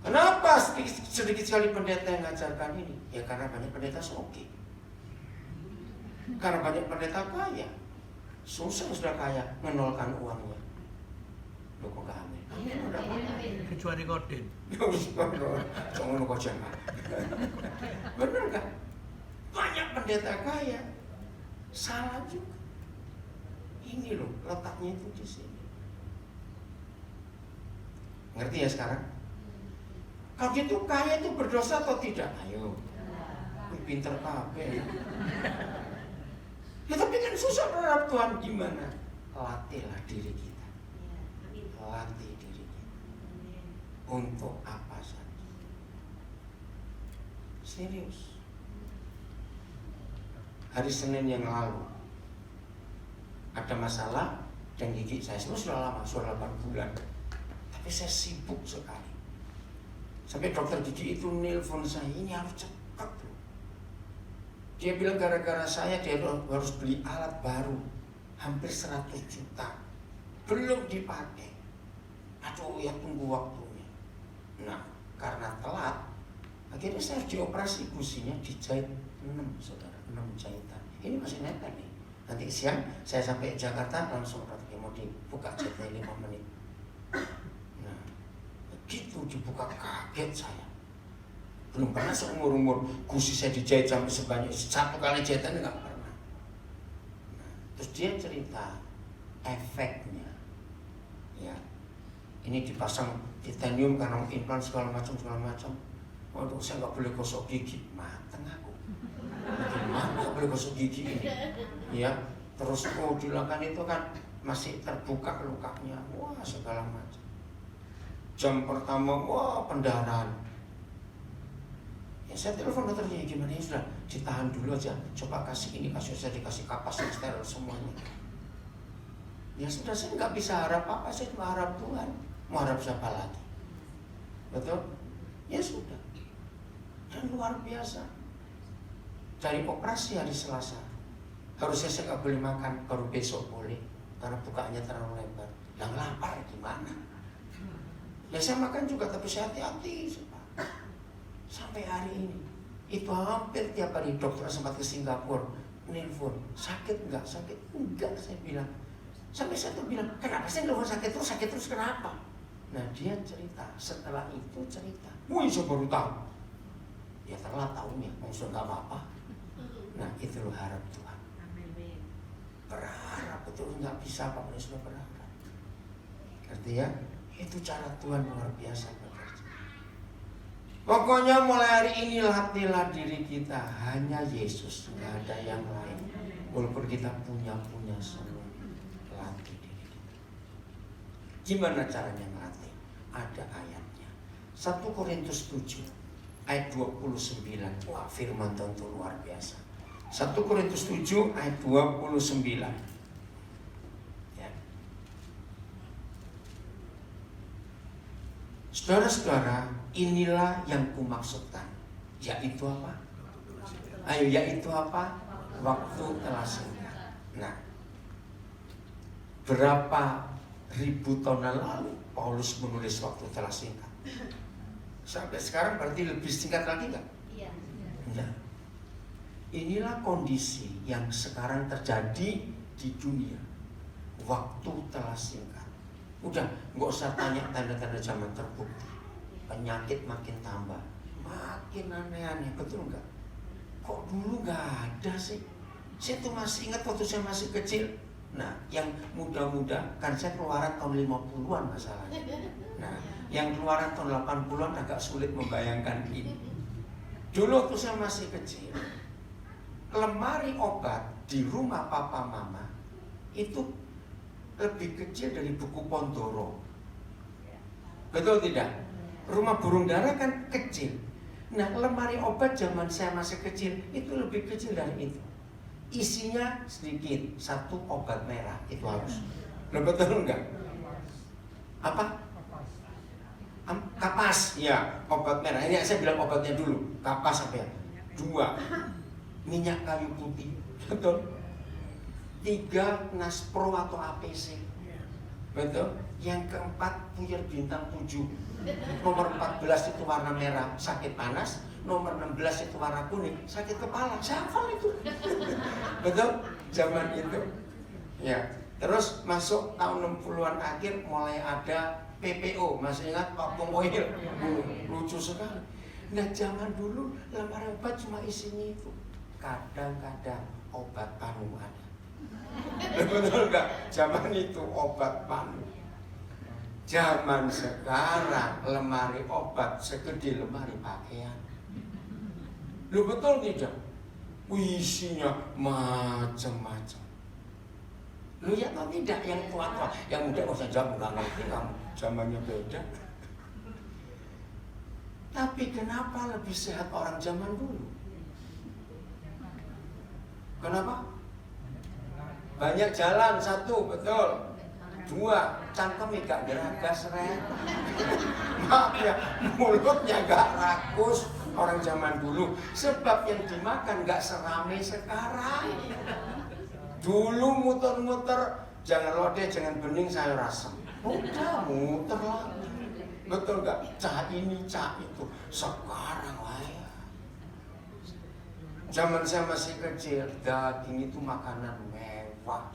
Kenapa sedikit sekali pendeta yang mengajarkan ini? Ya karena banyak pendeta soki. Karena banyak pendeta kaya. Susah sudah kaya menolkan uangnya. Loh kok gak amin? Amin udah apa? Kecuali Gordon. Jangan lu koceng. Bener gak? Banyak pendeta kaya. Salah juga. Ini loh letaknya itu di sini. Ngerti ya sekarang? Kalau gitu kaya itu berdosa atau tidak? Ayo, pinter kabeh. Ya tapi kan susah berharap Tuhan gimana? Latihlah diri kita. Latih diri kita. Untuk apa saja. Serius. Hari Senin yang lalu ada masalah dan gigi saya sudah lama, sudah 8 bulan. Tapi saya sibuk sekali. Sampai dokter gigi itu nelpon saya, ini harus cepat loh. Dia bilang gara-gara saya dia harus beli alat baru hampir 100 juta. Belum dipakai. Aduh ya tunggu waktunya. Nah karena telat, akhirnya saya dioperasi gusinya, dijahit 6 saudara, 6 jahitan. Ini masih netek nih. Nanti siang saya sampai Jakarta langsung mau dibuka jahitnya 5 menit. Nah begitu dibuka, kaget saya. Belum pernah seumur-umur gusi saya dijahit sampai sebanyak 1 kali jahitan, nggak pernah. Nah, terus dia cerita efeknya, ya ini dipasang titanium karena implan segala macam. Waduh, saya nggak boleh gosok gigi, mateng aku. Gimana nggak boleh gosok gigi ini? Ya, terus dilakukan itu kan masih terbuka lukanya, wah segala macam. Jam pertama, wah pendarahan. Ya, saya telepon dokternya, gimana ya, sudah ditahan dulu aja, coba kasih ini, saya dikasih kapas yang steril semuanya. Ya sudah, saya nggak bisa harap apa, saya cuma harap Tuhan. Mau harap siapa lagi? Betul? Ya sudah. Dan luar biasa. Dari operasi hari Selasa, harusnya saya nggak boleh makan, baru besok boleh, karena bukaannya terlalu lebar. Yang lapar gimana? Ya saya makan juga, tapi saya hati-hati. Sampai hari ini, itu hampir tiap hari dokter sempat ke Singapura, nelfon, sakit nggak? Sakit? Enggak, saya bilang. Sampai saya tuh bilang, kenapa saya nelfon sakit terus kenapa? Nah dia cerita, setelah itu cerita, wih saya baru tahu. Ya telat tahunya, sudah nggak apa-apa. Nah itu loh harap Tuhan. Berharap betul, nggak bisa apa-apa, sudah berharap. Artinya itu cara Tuhan luar biasa bekerja. Pokoknya mulai hari ini latihlah diri kita, hanya Yesus, nggak ada yang lain. Walaupun kita punya semua, latih diri kita. Gimana caranya ngelatih? Ada ayatnya. 1 Korintus 7 ayat 29. Wah, firman Tuhan itu luar biasa. 1 Korintus 7 ayat 29. Ya. Saudara-saudara, inilah yang kumaksudkan. Yaitu apa? Ayo, yaitu apa? Waktu telah singkat. Nah, berapa ribu tahun lalu Paulus menulis waktu telah singkat? Sampai sekarang berarti lebih singkat lagi nggak? Iya. Nah, inilah kondisi yang sekarang terjadi di dunia. Waktu telah singkat. Udah, nggak usah tanya tanda-tanda zaman terbukti. Penyakit makin tambah, makin aneh-aneh, betul nggak? Kok dulu nggak ada sih? Saya tuh masih ingat waktu saya masih kecil. Nah, yang muda-muda, kan saya keluaran tahun 50-an masalahnya. Nah, yang keluaran tahun 80-an agak sulit membayangkan ini. Dulu waktu saya masih kecil, lemari obat di rumah papa mama itu lebih kecil dari buku Pondoro. Betul tidak? Rumah burung dara kan kecil. Nah, lemari obat zaman saya masih kecil itu lebih kecil dari itu. Isinya sedikit, 1 obat merah itu harus. Betul enggak? Apa? Kapas, ya, obat merah. Ini saya bilang obatnya dulu. Kapas apa ya? 2, minyak kayu putih. Betul. 3, Naspro atau APC. Betul. Yang keempat, Puyer bintang 7. Nomor 14 itu warna merah, sakit panas. Nomor 16 itu warna kuning, sakit kepala. Saya hafal itu. Betul? Zaman itu. Ya. Terus masuk tahun 60-an akhir mulai ada PPO. Masih ingat Pak Pong Oil? Lucu sekali. Nah, zaman dulu lemari obat cuma isinya itu. Kadang-kadang obat panu ada. Betul enggak? Zaman itu obat panu. Zaman sekarang lemari obat segede lemari pakaian. Lu betul tidak? Isinya macam-macam. Lu ya atau tidak? Yang tua-tua, yang muda nggak usah jawab, nggak ngerti kamu. Zamannya beda. Tapi kenapa lebih sehat orang zaman dulu? Kenapa? Banyak jalan, 1, betul. 2, cangkemnya gak geragas, maaf ya, mulutnya gak rakus orang zaman dulu. Sebab yang dimakan gak serame sekarang. Dulu muter-muter, jangan lodeh, jangan bening, sayur asem. Udah muter lagi. Betul gak? Cah ini, cah itu. Sekarang ya. Zaman saya masih kecil, daging itu makanan mewah.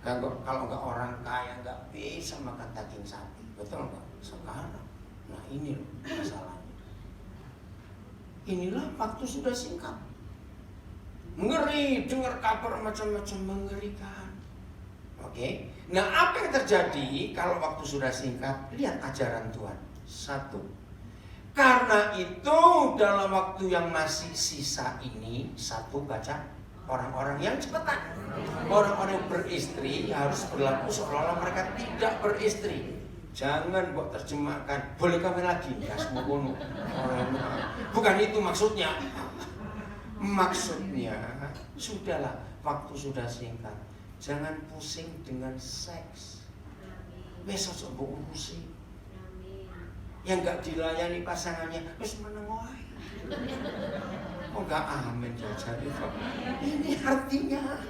Kalau nggak orang kaya nggak bisa makan daging sapi, betul nggak? Sekarang, Nah ini loh masalahnya. Inilah waktu sudah singkat. Ngeri, dengar kabar macam-macam mengerikan. Oke. Nah apa yang terjadi kalau waktu sudah singkat? Lihat ajaran Tuhan. Satu, karena itu dalam waktu yang masih sisa ini, satu, baca, orang-orang yang cepetan, orang-orang yang beristri harus berlaku seolah-olah mereka tidak beristri. Jangan buat terjemahkan, boleh kami lagi, ya semua bunuh. Bukan itu maksudnya. Maksudnya, sudahlah, waktu sudah singkat. Jangan pusing dengan seks. Besok coba urusin. Yang gak dilayani pasangannya, terus menengoy. Oh gak amin jadi Pak. Ini artinya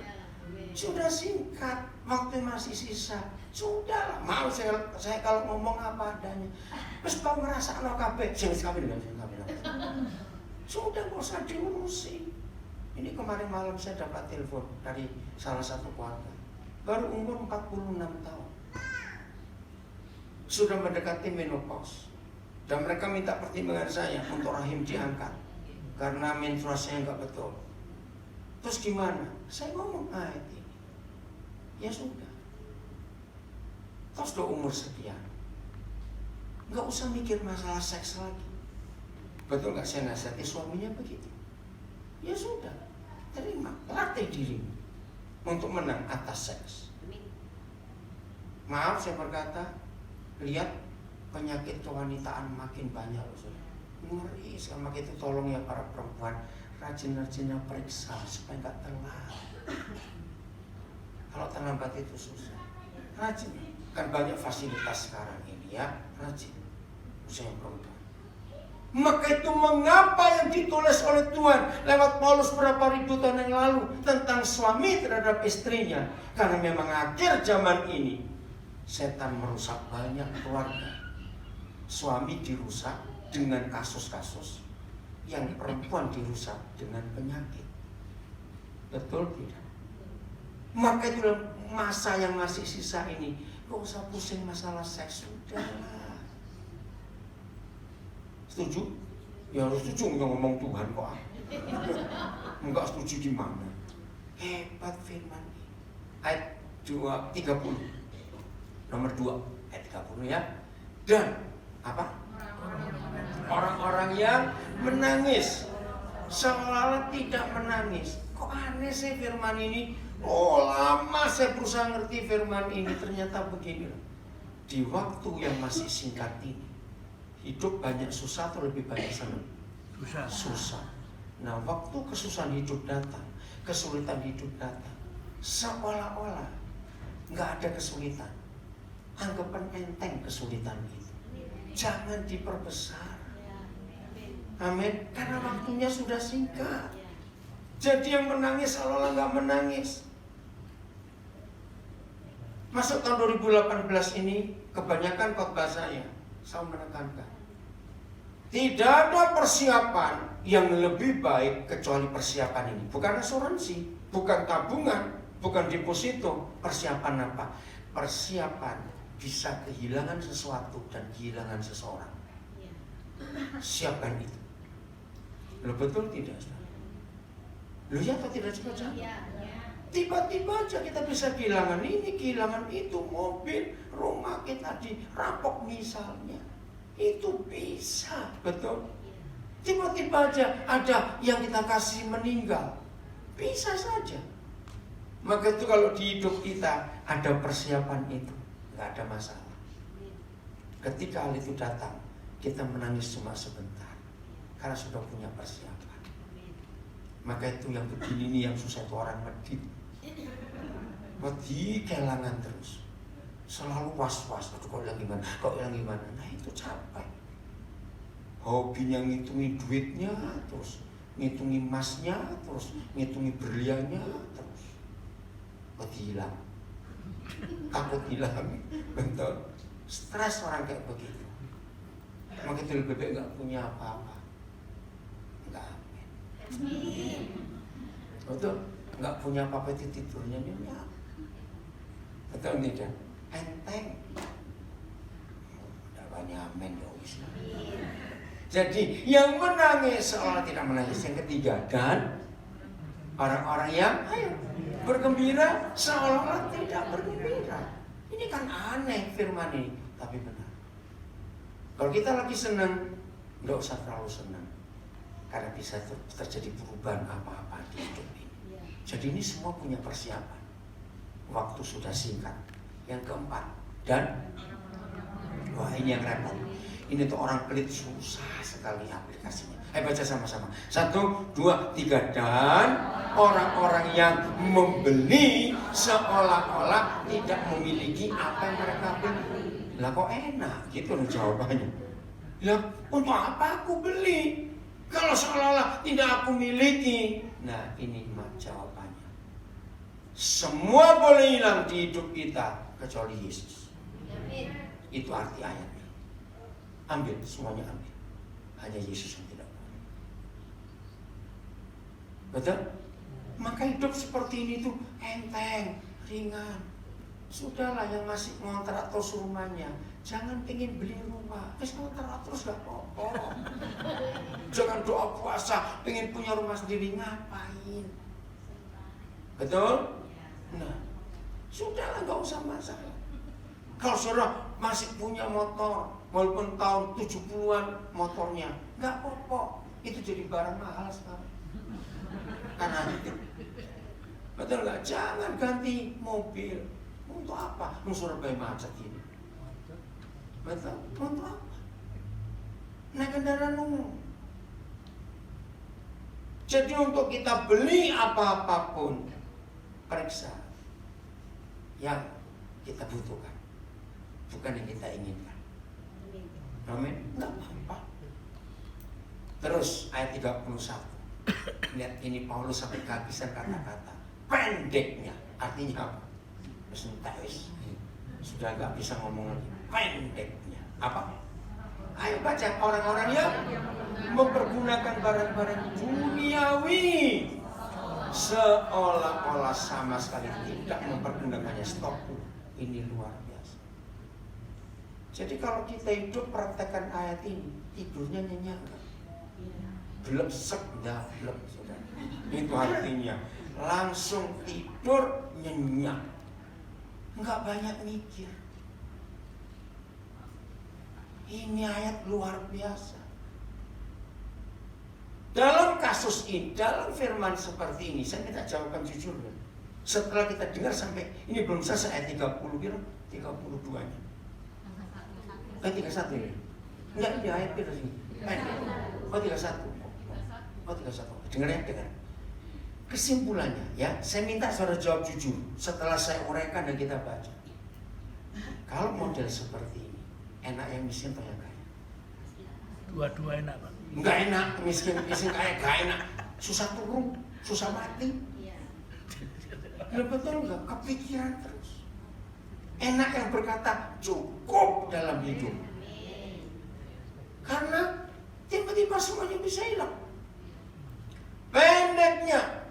sudah singkat, waktu masih sisa. Sudahlah, mau saya kalau ngomong apa adanya. Terus kau ngerasa no kabeh, sing kabeh dengan sing kabeh. Sudah gak usah diurusin. Ini kemarin malam saya dapat telepon dari salah satu keluarga. Baru umur 46 tahun. Sudah mendekati menopause. Dan mereka minta pertimbangan saya untuk rahim diangkat karena menstruasinya nggak betul. Terus gimana? Saya ngomong ayat ini. Ya sudah. Terus udah umur sekian, nggak usah mikir masalah seks lagi. Betul nggak saya nasihati suaminya begitu? Ya sudah, terima, latih dirimu untuk menang atas seks. Maaf saya berkata, lihat penyakit kewanitaan makin banyak loh saudara. Ngeri sama itu, tolong ya para perempuan, rajin-rajinnya periksa supaya nggak telat. Kalau terlambat itu susah. Rajin, kan banyak fasilitas sekarang ini ya, rajin. Usaha perempuan. Maka itu mengapa yang ditulis oleh Tuhan lewat Paulus berapa ribu tahun yang lalu tentang suami terhadap istrinya. Karena memang akhir zaman ini setan merusak banyak keluarga. Suami dirusak dengan kasus-kasus, yang perempuan dirusak dengan penyakit. Betul tidak? Maka itu masa yang masih sisa ini, gak usah pusing masalah seks, sudahlah. Setuju? Ya harus setuju, nggak ngomong Tuhan kok. Enggak setuju gimana? Hebat firman ini. Ayat 30 nomor 2 ayat 30 ya. Dan apa? Orang-orang yang menangis seolah-olah tidak menangis. Kok aneh sih firman ini? Oh lama saya berusaha ngerti firman ini, ternyata begini loh. Di waktu yang masih singkat ini, hidup banyak susah atau lebih banyak senang? Susah. Nah waktu kesusahan hidup datang, kesulitan hidup datang, seolah-olah nggak ada kesulitan. Anggapan enteng kesulitan itu. Jangan diperbesar. Amin. Karena waktunya sudah singkat. Jadi yang menangis seolah-olah nggak menangis. Masuk tahun 2018 ini, kebanyakan khotbah saya menekankan, tidak ada persiapan yang lebih baik kecuali persiapan ini. Bukan asuransi, bukan tabungan, bukan deposito. Persiapan apa? Persiapan bisa kehilangan sesuatu dan kehilangan seseorang. Siapkan itu. Lo betul tidak? Lo ya atau tidak coba? Tiba-tiba aja kita bisa kehilangan ini, kehilangan itu, mobil, rumah kita dirampok misalnya. Itu bisa, betul? Tiba-tiba aja ada yang kita kasih meninggal. Bisa saja. Maka itu kalau di hidup kita ada persiapan itu, nggak ada masalah. Ketika hal itu datang, kita menangis cuma sebentar karena sudah punya persiapan. Maka itu yang begini nih yang susah itu orang medit. Wedi kelangan terus, selalu was-was. Kok yang gimana? Kok yang gimana? Nah itu capek. Hobinya ngitungi duitnya terus, ngitungi emasnya terus, ngitungi berliannya terus. Wedi hilang, takut hilang, betul. Stres orang kayak begitu. Maka itu lebih baik nggak punya apa-apa. Nggak amin. Betul. Nggak punya apa-apa itu tidurnya nyenyak. Betul tidak? Enteng. Nggak jawabannya amin ya wis. Jadi yang menangis seolah tidak menangis. Yang ketiga, dan orang-orang yang bergembira seolah-olah tidak bergembira. Ini kan aneh firman ini, tapi benar. Kalau kita lagi senang, nggak usah terlalu senang, karena bisa terjadi perubahan apa-apa di hidup ini. Jadi ini semua punya persiapan. Waktu sudah singkat. Yang keempat, dan wah ini yang repot. Ini tuh orang pelit susah sekali aplikasinya. Ayo baca sama-sama. 1, 2, 3. Dan orang-orang yang membeli seolah-olah tidak memiliki apa yang mereka beli. Lah kok enak gitu loh jawabannya. Lah untuk apa aku beli kalau seolah-olah tidak aku miliki? Nah ini jawabannya. Semua boleh hilang di hidup kita kecuali Yesus. Itu arti ayatnya. Ambil, semuanya ambil. Hanya Yesus yang tidak boleh. Betul? Maka hidup seperti ini tuh enteng, ringan. Sudahlah yang masih ngontrak terus rumahnya, jangan pengen beli rumah. Terus ngontrak terus gak apa-apa. Jangan doa puasa pengen punya rumah sendiri, ngapain? Betul? Nah, sudahlah gak usah masalah. Kalau saudara masih punya motor, walaupun tahun 70-an motornya, nggak apa-apa. Itu jadi barang mahal sekarang. Karena itu. Betul nggak? Jangan ganti mobil. Untuk apa? Surabaya macet ini. Betul? Untuk apa? Naik kendaraan umum. Jadi untuk kita beli apa-apapun, periksa yang kita butuhkan, bukan yang kita inginkan. Amin. Enggak apa-apa. Terus ayat 31. Lihat ini Paulus sampai kehabisan kata-kata. Pendeknya artinya apa? Sudah enggak bisa ngomong lagi. Pendeknya apa? Ayo baca. Orang-orang yang mempergunakan barang-barang duniawi seolah-olah sama sekali tidak mempergunakannya. Stop. Ini luar biasa. Jadi kalau kita hidup praktekkan ayat ini, tidurnya nyenyak enggak? Belum enggak, belum sudah. Itu artinya langsung tidur nyenyak. Enggak banyak mikir. Ini ayat luar biasa. Dalam kasus ini, dalam firman seperti ini, saya minta jawaban jujur. Setelah kita dengar sampai ini belum selesai ayat 30, kira 32-nya. 31 ini. Enggak, ini ayat kita sini. Oh 31. Oh 31. Dengar ya, dengar. Kesimpulannya ya, saya minta saudara jawab jujur setelah saya uraikan dan kita baca. Kalau model seperti ini, enak yang miskin atau yang kaya? Dua-dua enak, Pak. Enggak enak, miskin kaya enggak enak. Susah turun, susah mati. Ya betul enggak? Kepikiran terus. Enak yang berkata cukup dalam hidup. Karena tiba-tiba semuanya bisa hilang. Pendeknya,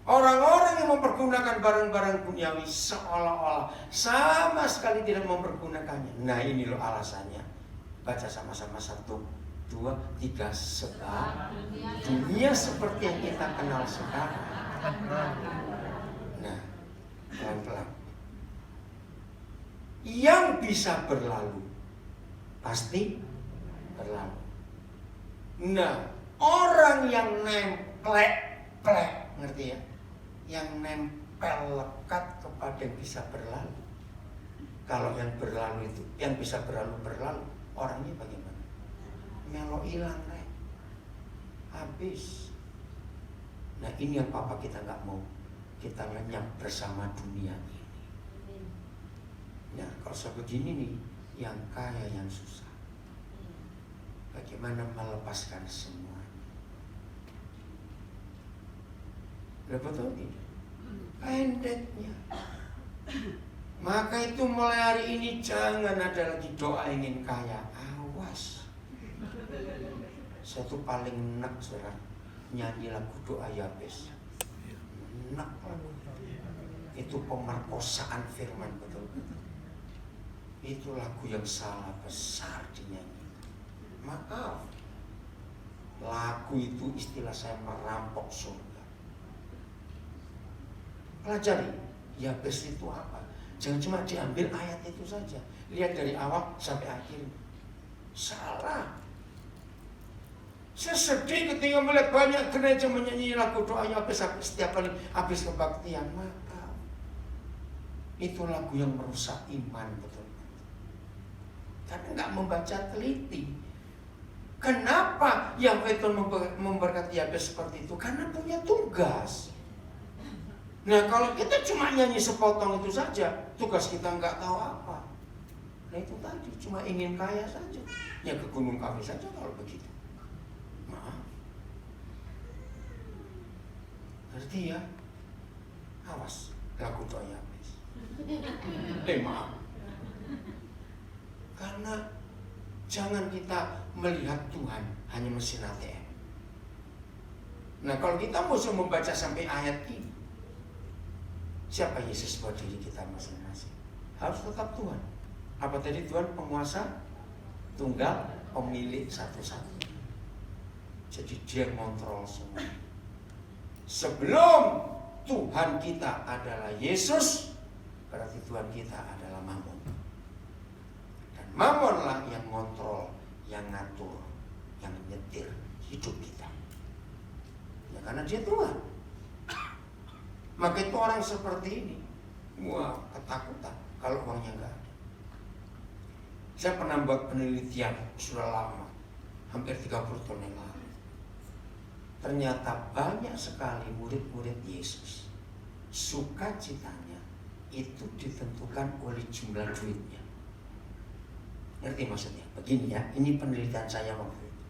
orang-orang yang mempergunakan barang-barang duniawi seolah-olah sama sekali tidak mempergunakannya. Nah ini loh alasannya. Baca sama-sama 1, 2, 3. Sebab dunia seperti yang kita kenal sekarang. Nah, pelan-pelan. Yang bisa berlalu pasti berlalu. Nah, orang yang nemplek, ngerti ya? Yang nempel lekat kepada yang bisa berlalu. Kalau yang berlalu itu, yang bisa berlalu, orangnya bagaimana? Melo hilang, habis. Nah ini yang Papa kita nggak mau. Kita lenyap bersama dunia ini. Nah kalau sebegini nih, yang kaya yang susah. Bagaimana melepaskan semuanya? Betul tidak? Pendeknya. Maka itu mulai hari ini jangan ada lagi doa ingin kaya. Awas. Saya tuh paling enak saudara nyanyi lagu doa Yabes. Enak lagu. Itu pemerkosaan firman betul-betul. Itu lagu yang salah besar dinyanyi. Maaf, lagu itu istilah saya merampok surga. Pelajari, Yabes itu apa? Jangan cuma diambil ayat itu saja. Lihat dari awal sampai akhir. Salah. Saya sedih ketika melihat banyak gereja menyanyi lagu doa Yabes setiap kali habis kebaktian. Maka itu lagu yang merusak iman, betul. Karena nggak membaca teliti. Kenapa Yahweh Tuhan memberkati Yabes seperti itu? Karena punya tugas. Nah kalau kita cuma nyanyi sepotong itu saja, tugas kita nggak tahu apa. Nah itu tadi, cuma ingin kaya saja. Ya ke gunung kami saja kalau begitu. Maaf. Ngerti ya? Awas, lagu doa Yabes. Maaf. Karena jangan kita melihat Tuhan hanya mesin ATM. Nah kalau kita mesti membaca sampai ayat ini, siapa Yesus buat diri kita masing-masing? Harus tetap Tuhan. Apa tadi? Tuhan penguasa tunggal, pemilik satu-satunya. Jadi dia ngontrol semua. Sebelum Tuhan kita adalah Yesus, berarti Tuhan kita adalah Mammon. Mammonlah yang ngontrol, yang ngatur, yang nyetir hidup kita. Ya karena dia Tuhan. Maka itu orang seperti ini, wah ketakutan kalau uangnya nggak ada. Saya pernah buat penelitian sudah lama, hampir 30 tahun yang lalu. Ternyata banyak sekali murid-murid Yesus, sukacitanya itu ditentukan oleh jumlah duitnya. Ngerti maksudnya? Begini ya, ini penelitian saya waktu itu.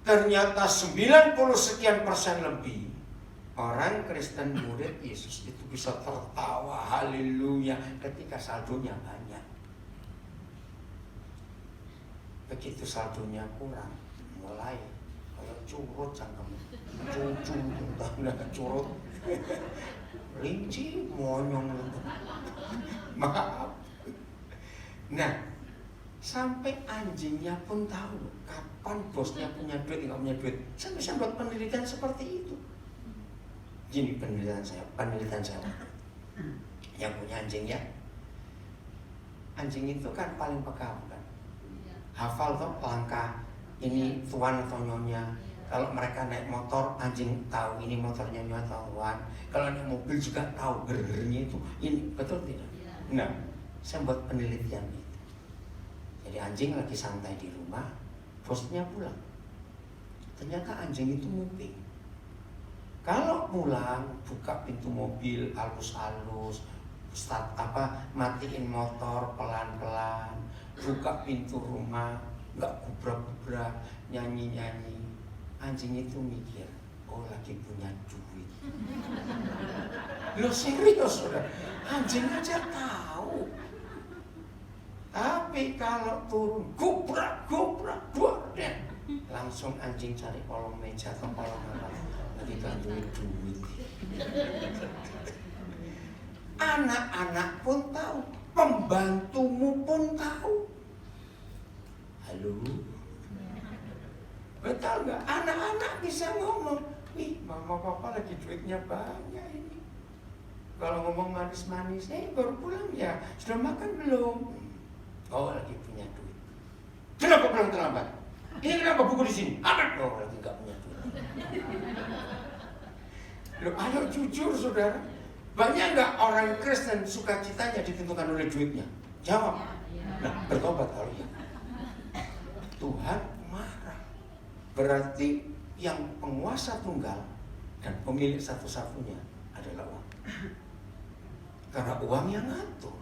Ternyata 90 sekian persen lebih orang Kristen murid Yesus itu bisa tertawa haleluya ketika saldonya banyak. Begitu saldonya kurang, mulai kayak curut cangkem, cucu tanda curut, rinci monyong. Maaf. Nah, sampai anjingnya pun tahu kapan bosnya punya duit, nggak punya duit. Saya bisa buat penelitian seperti itu. Gini penelitian saya. Yang punya anjing ya. Anjing itu kan paling peka kan. Hafal tuh langkah ini tuan atau nyonya. Kalau mereka naik motor, anjing tahu ini motornya nyonya atau tuan. Kalau naik mobil juga tahu gernya itu. Ini betul tidak? Nah, saya buat penelitian itu. Jadi anjing lagi santai di rumah, bosnya pulang. Ternyata anjing itu nguping. Kalau pulang, buka pintu mobil halus-halus, matiin motor pelan-pelan, buka pintu rumah, nggak gubrak-gubrak, nyanyi-nyanyi. Anjing itu mikir, oh lagi punya duit. Loh serius saudara, anjing aja tahu. Tapi kalau turun gubrak duar deh, langsung anjing cari kolong meja atau kolong apa, lagi gantungi duit. Anak-anak pun tahu, pembantumu pun tahu. Halo, betul nggak? Anak-anak bisa ngomong, ih mama papa lagi duitnya banyak ini. Kalau ngomong manis-manis, baru pulang ya, sudah makan belum? Oh lagi punya duit. Kenapa pulang terlambat? Ini kenapa buku di sini? Anak oh lagi nggak punya duit. Loh, ayo jujur saudara, banyak nggak orang Kristen sukacitanya ditentukan oleh duitnya? Jawab. Nah bertobat kalau ya. Tuhan marah. Berarti yang penguasa tunggal dan pemilik satu-satunya adalah uang. Karena uang yang ngatur.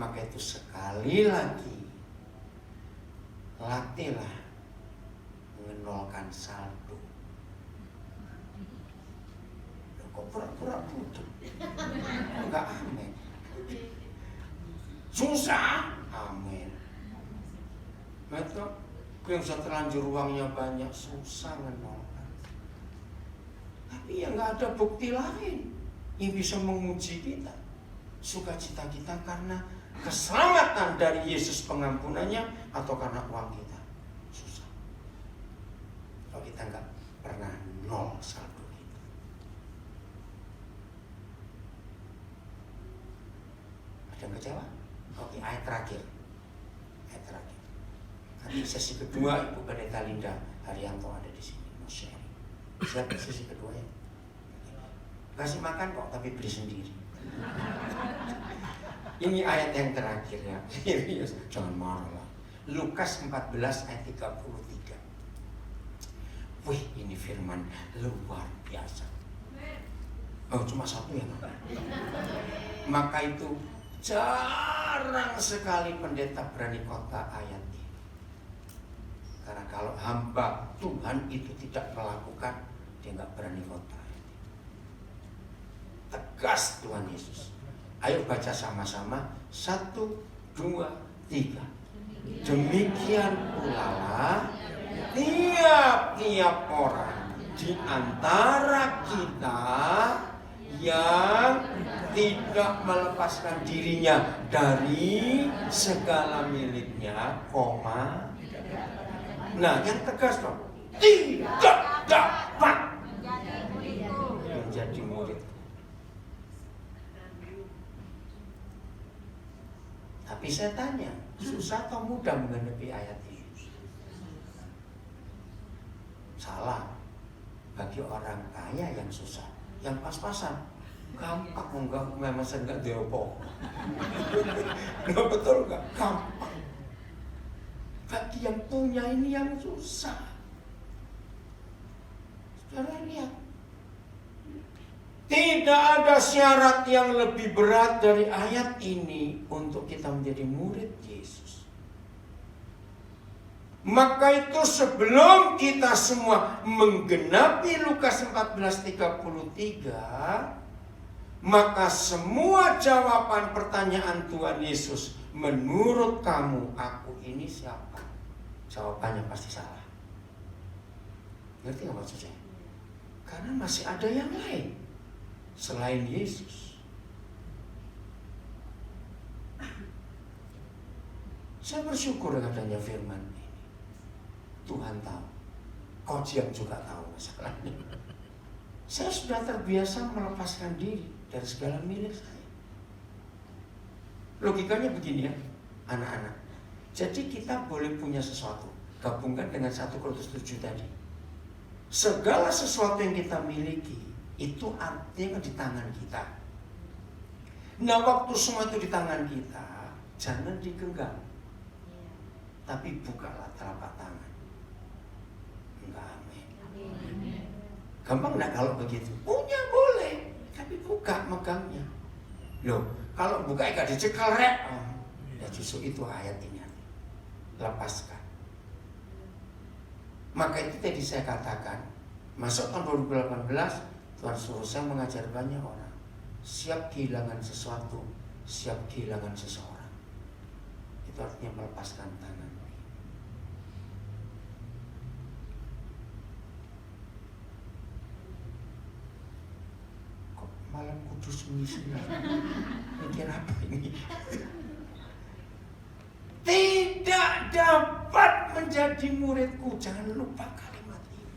Maka itu sekali lagi latihlah mengenolkan saldo. Kok pura-pura butuh? Enggak amin. Susah, amin. Betul. Yang sudah terlanjur uangnya banyak susah menolak. Tapi ya nggak ada bukti lain yang bisa menguji kita. Sukacita kita karena keselamatan dari Yesus pengampunannya atau karena uang kita? Susah. Kalau kita nggak pernah nol saldo kita. Ada yang kecewa? Oke, ayat terakhir. Nanti sesi kedua Ibu Pendeta Linda Haryanto ada di sini mau sharing. Siap sesi kedua ya? Kasih makan kok tapi beli sendiri. Ini ayat yang terakhir ya. Serius, jangan marah. Lukas 14 ayat 33. Wih, ini firman luar biasa. Oh, cuma satu ya. Maka itu jarang sekali pendeta berani khotbah ayat ini. Karena kalau hamba Tuhan itu tidak melakukan, dia nggak berani khotbah. Tegas Tuhan Yesus. Ayo baca sama-sama. 1, 2, 3. Demikian pula tiap-tiap orang di antara kita yang tidak melepaskan dirinya dari segala miliknya, koma. Nah, yang tegas dong. Tidak dapat menjadi murid. Tapi saya tanya, susah atau mudah menghadapi ayat ini? Salah. Bagi orang kaya yang susah, yang pas-pasan, gampang enggak, memang saya enggak diopok. Enggak, betul enggak? Gampang. Bagi yang punya ini yang susah. Saudara lihat, tidak ada syarat yang lebih berat dari ayat ini untuk kita menjadi murid Yesus. Maka itu sebelum kita semua menggenapi Lukas 14:33, maka semua jawaban pertanyaan Tuhan Yesus, menurut kamu aku ini siapa? Jawabannya pasti salah. Ngerti nggak maksud saya? Karena masih ada yang lain selain Yesus. Saya bersyukur dengan adanya firman ini. Tuhan tahu, Kojian juga tahu masalahnya. Saya sudah terbiasa melepaskan diri dari segala milik saya. Logikanya begini ya, anak-anak. Jadi kita boleh punya sesuatu, gabungkan dengan 1 Korintus 7 tadi. Segala sesuatu yang kita miliki itu artinya di tangan kita. Nah, waktu semua itu di tangan kita, jangan digenggam, tapi bukalah telapak tangan. Enggak, amin. Gampang enggak kalau begitu? Punya boleh, tapi buka megangnya. Loh, kalau buka enggak dicekal rek. Ya justru itu ayat ini. Lepaskan. Maka itu tadi saya katakan, masuk tahun 2018, Tuhan suruh saya mengajar banyak orang. Siap kehilangan sesuatu, siap kehilangan seseorang. Itu artinya melepaskan tangan. Kok malam kudus misi? Mikir apa ini? Tidak dapat menjadi muridku. Jangan lupa kalimat ini.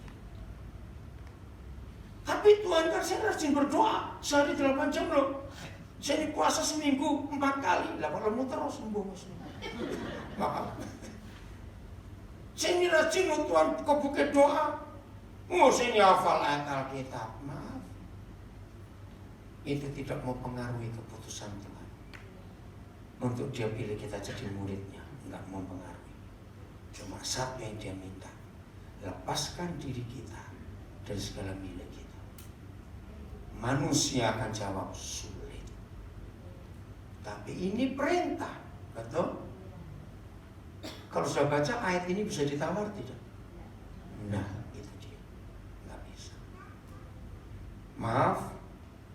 Tapi Tuhan kan saya rajin berdoa sehari 8 jam loh. Saya ini puasa seminggu 4 kali. Lah kalau mau terus sembuh. Maaf. Saya ini rajin loh Tuhan kau buka doa. Saya ini hafal ayat Alkitab. Maaf. Itu tidak mempengaruhi keputusan Tuhan untuk dia pilih kita jadi muridnya. Enggak mempengaruhi. Cuma satu yang dia minta, lepaskan diri kita dari segala milik kita. Manusia akan jawab sulit, tapi ini perintah, betul? Kalau sudah baca ayat ini bisa ditawar tidak? Nah, itu dia, nggak bisa. Maaf,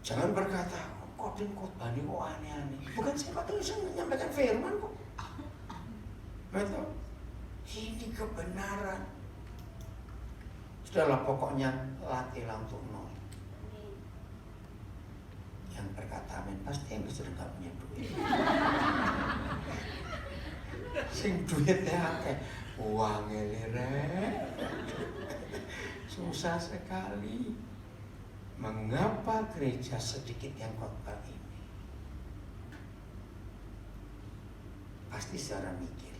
jangan berkata khotbah ini kok aneh-aneh. Bukan siapa tuh yang menyampaikan firman kok. Betul? Ini kebenaran. Sudahlah, pokoknya latihlah untuk nol. Yang berkata amin, pasti yang sudah nggak punya duit. Sing duitnya akeh, uang elirek. Susah sekali. Mengapa gereja sedikit yang khotbah ini? Pasti secara mikir.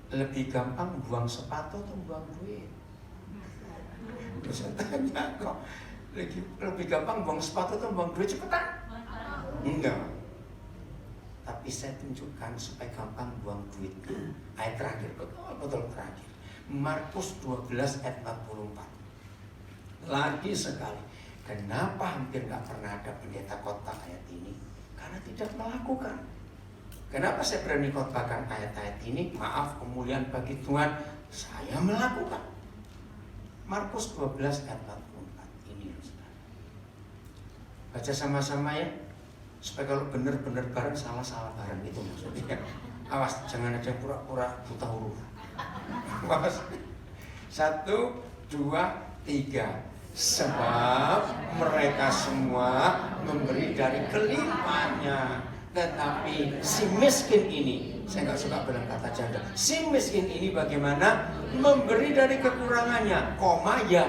Lebih gampang buang sepatu atau buang duit? Terus saya tanya kok, lebih gampang buang sepatu atau buang duit? Cepetan? Enggak. Tapi saya tunjukkan supaya gampang buang duit. Ayat terakhir, betul terakhir. Markus 12 ayat 44. Lagi sekali. Kenapa hampir gak pernah ada pendeta khotbah ayat ini? Karena tidak melakukan. Kenapa saya berani khotbahkan ayat-ayat ini? Maaf, kemuliaan bagi Tuhan. Saya melakukan. Markus 12 ayat 44. Ini saudara. Baca sama-sama ya. Supaya kalau benar-benar bareng, salah-salah bareng. Itu maksudnya. Awas, jangan ada pura-pura buta huruf. Awas. 1, 2, 3. Sebab mereka semua memberi dari kelimpahannya. Tetapi si miskin ini, saya nggak suka bilang kata janda, si miskin ini bagaimana? Memberi dari kekurangannya, ya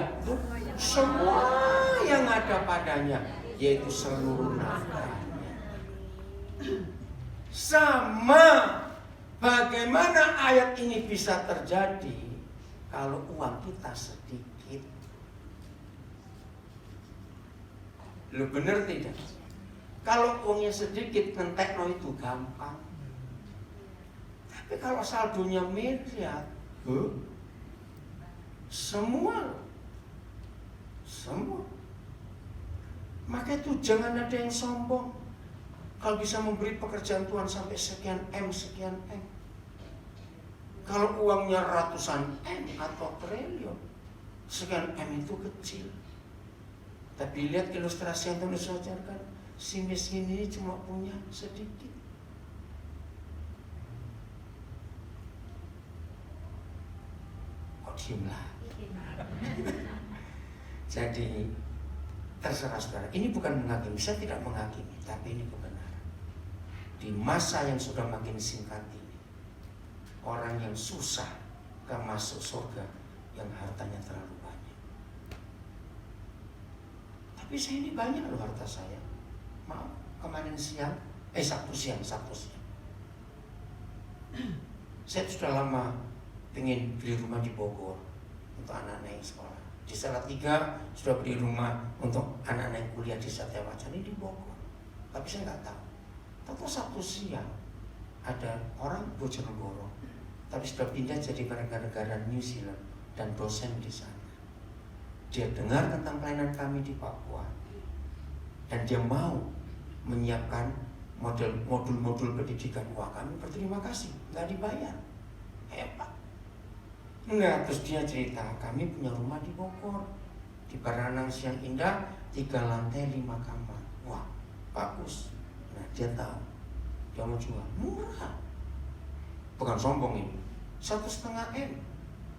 semua yang ada padanya, yaitu seluruh nafkahnya. Sama bagaimana ayat ini bisa terjadi kalau uang kita sedikit? Lu bener tidak? Kalau uangnya sedikit, ngentekno itu gampang. Tapi kalau saldonya miliar, semua. Maka itu jangan ada yang sombong. Kalau bisa memberi pekerjaan Tuhan sampai sekian M. Kalau uangnya ratusan M atau triliun, sekian M itu kecil. Tapi lihat ilustrasi yang Tuhan ajarkan, si miskin ini cuma punya sedikit. Kok diem lah? Jadi terserah saudara. Ini bukan menghakimi, saya tidak menghakimi, tapi ini kebenaran. Di masa yang sudah makin singkat ini, orang yang susah gak masuk surga, yang hartanya terlalu banyak. Tapi saya ini banyak loh harta saya. Maaf, kemarin siang, Sabtu siang. Saya sudah lama pengen beli rumah di Bogor untuk anak-anak yang sekolah. Di Salatiga sudah beli rumah untuk anak-anak yang kuliah di Satya Wacana di Bogor. Tapi saya nggak tahu. Tentu Sabtu siang ada orang Bojonegoro, tapi sudah pindah jadi negara New Zealand dan dosen di sana. Dia dengar tentang pelayanan kami di Papua dan dia mau menyiapkan modul-modul pendidikan. Wah, kami berterima kasih, nggak dibayar, hebat. Enggak, terus dia cerita, kami punya rumah di Bogor, di Baranang yang indah, 3 lantai 5 kamar. Wah, bagus. Nah, dia tahu, dia mau jual, murah. Bukan sombong ini, 1,5 M.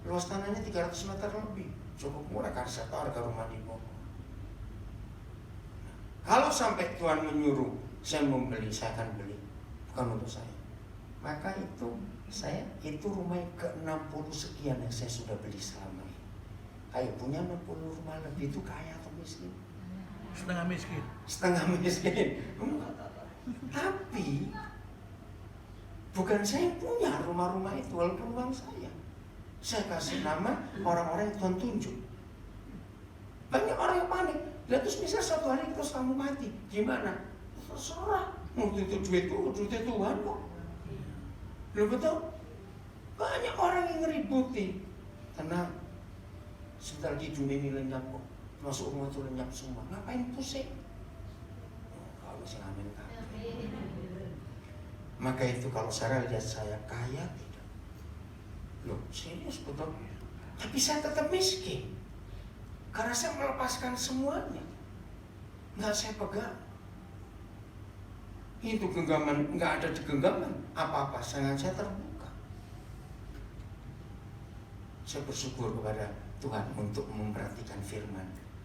Luas tanahnya 300 meter lebih, cukup murah karena saya tahu harga rumah di Bogor. Nah, kalau sampai Tuhan menyuruh saya membeli, saya akan beli, bukan untuk saya. Maka itu rumah ke-60 sekian yang saya sudah beli selama ini. Ayo, punya 60 rumah lebih itu kaya atau miskin? Setengah miskin. Setengah miskin. Tapi bukan saya yang punya rumah-rumah itu, walaupun uang saya. Saya kasih nama orang-orang yang Tuhan tunjuk. Banyak orang yang panik. Dan terus misalnya satu hari terus kamu mati, gimana? Terserah. Itu duit Tuhan kok. Lu betul? Banyak orang yang ngeributi. Tenang. Sebentar lagi dunia ini lenyap kok. Masuk rumah itu lenyap semua. Ngapain pusing? Kalau masih ngamen kan. Maka itu kalau saya lihat saya kaya tidak. Loh, serius betul. Tapi saya tetap miskin. Karena saya melepaskan semuanya. Nggak saya pegang. Itu genggaman, nggak ada di genggaman. Apa-apa, sangat saya terbuka. Saya bersyukur kepada Tuhan untuk memperhatikan firman.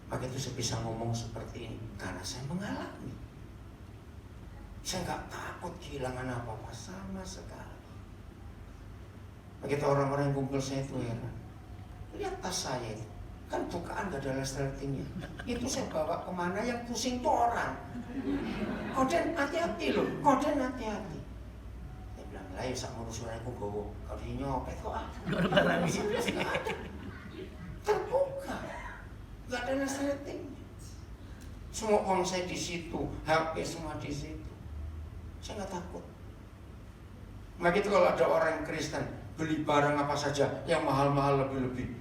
Maka itu saya bisa ngomong seperti ini karena saya mengalami. Saya nggak takut kehilangan apa-apa sama sekali. Begitu orang-orang yang kumpul saya itu heran. Lihat tas saya itu, kan bukaan gak ada resletingnya. Itu saya bawa kemana yang pusing tuh orang. Koden hati-hati loh, koden hati-hati. Dia bilang, lah ya sama urusan aku gowo. Kalau dia nyopet kok ada. Terbuka, gak ada resletingnya. Semua uang saya di situ, HP semua di situ. Saya nggak takut. Maka itu kalau ada orang Kristen beli barang apa saja yang mahal-mahal lebih-lebih,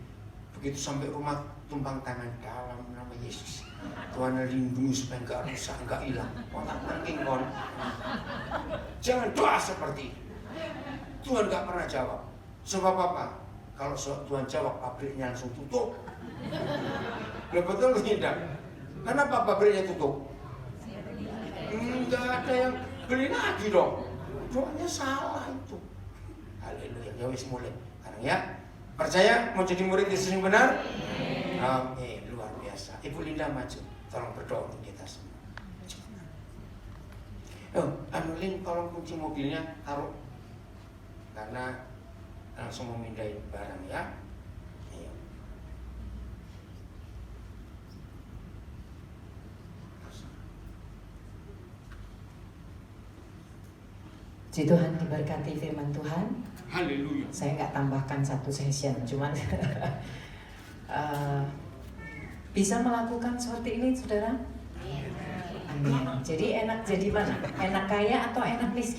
begitu sampai rumah tumpang tangan dalam nama Yesus. Tuhan lindungi supaya nggak rusak, nggak hilang. Otak penting kon. Jangan doa seperti itu. Tuhan nggak pernah jawab. Sebab apa? Kalau Tuhan jawab, pabriknya langsung tutup. Betul tidak? Kenapa pabriknya tutup? Nggak ada yang beli lagi dong. Doanya salah itu. Haleluya. Ya wis mulai. Sekarang ya. Percaya mau jadi murid Yesus yang benar? Amin. Luar biasa. Ibu Linda maju. Tolong berdoa untuk kita semua. Lin, tolong kunci mobilnya taruh. Karena langsung memindahin barang ya. Ayo. Puji Tuhan, diberkati firman Tuhan. Haleluya. Saya nggak tambahkan satu session, cuman bisa melakukan seperti ini, saudara? Amin. Jadi enak jadi mana? Enak kaya atau enak miskin?